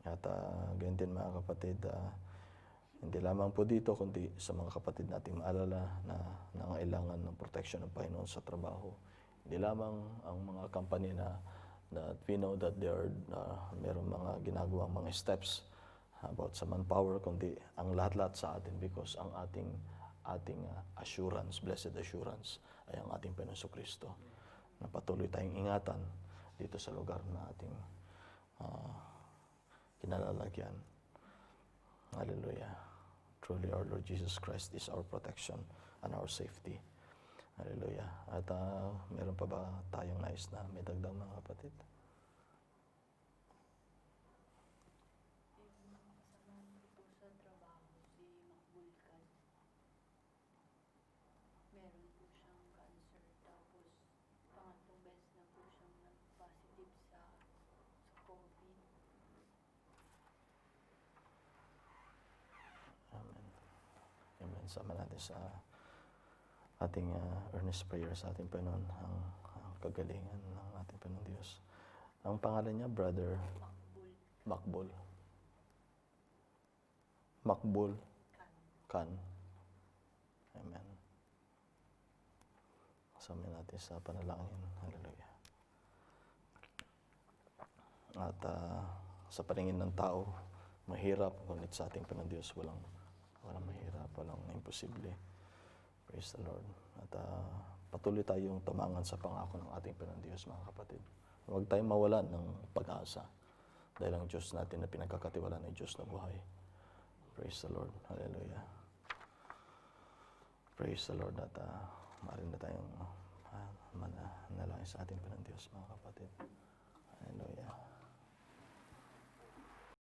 At ganyan din mga kapatid, hindi lamang po dito, kundi sa mga kapatid nating maalala na nangailangan ng protection ng Panginoon sa trabaho. Hindi lamang ang mga company na we know that they are mayroong mga ginagawang mga steps about sa manpower, kundi ang lahat-lahat sa atin, because ang ating assurance, blessed assurance, ay ang ating Panginoon Kristo, na patuloy tayong ingatan dito sa lugar na ating kinalalagyan. Hallelujah. Truly, our Lord Jesus Christ is our protection and our safety. Hallelujah. At meron pa ba tayong nais na may dagdag mga kapatid? Yung mga kasamahan ko po sa trabaho, si sama natin sa ating earnest prayer sa ating Panginoon, ang kagalingan ng ating Panginoon Diyos. Ang pangalan niya, Brother Makbul. Makbul Khan. Amen. Kasama natin sa panalangin. Hallelujah. At sa paningin ng tao, mahirap, ngunit sa ating Panginoon Diyos, walang mahirap, walang imposible. Praise the Lord. At patuloy tayong tumangan sa pangako ng ating Panginoon Diyos, mga kapatid. Huwag tayong mawalan ng pag-asa dahil ang Diyos natin na pinagkakatiwalaan ay Diyos na buhay. Praise the Lord. Hallelujah. Praise the Lord. At maaari na tayong manalangin sa ating Panginoon Diyos, mga kapatid. Hallelujah.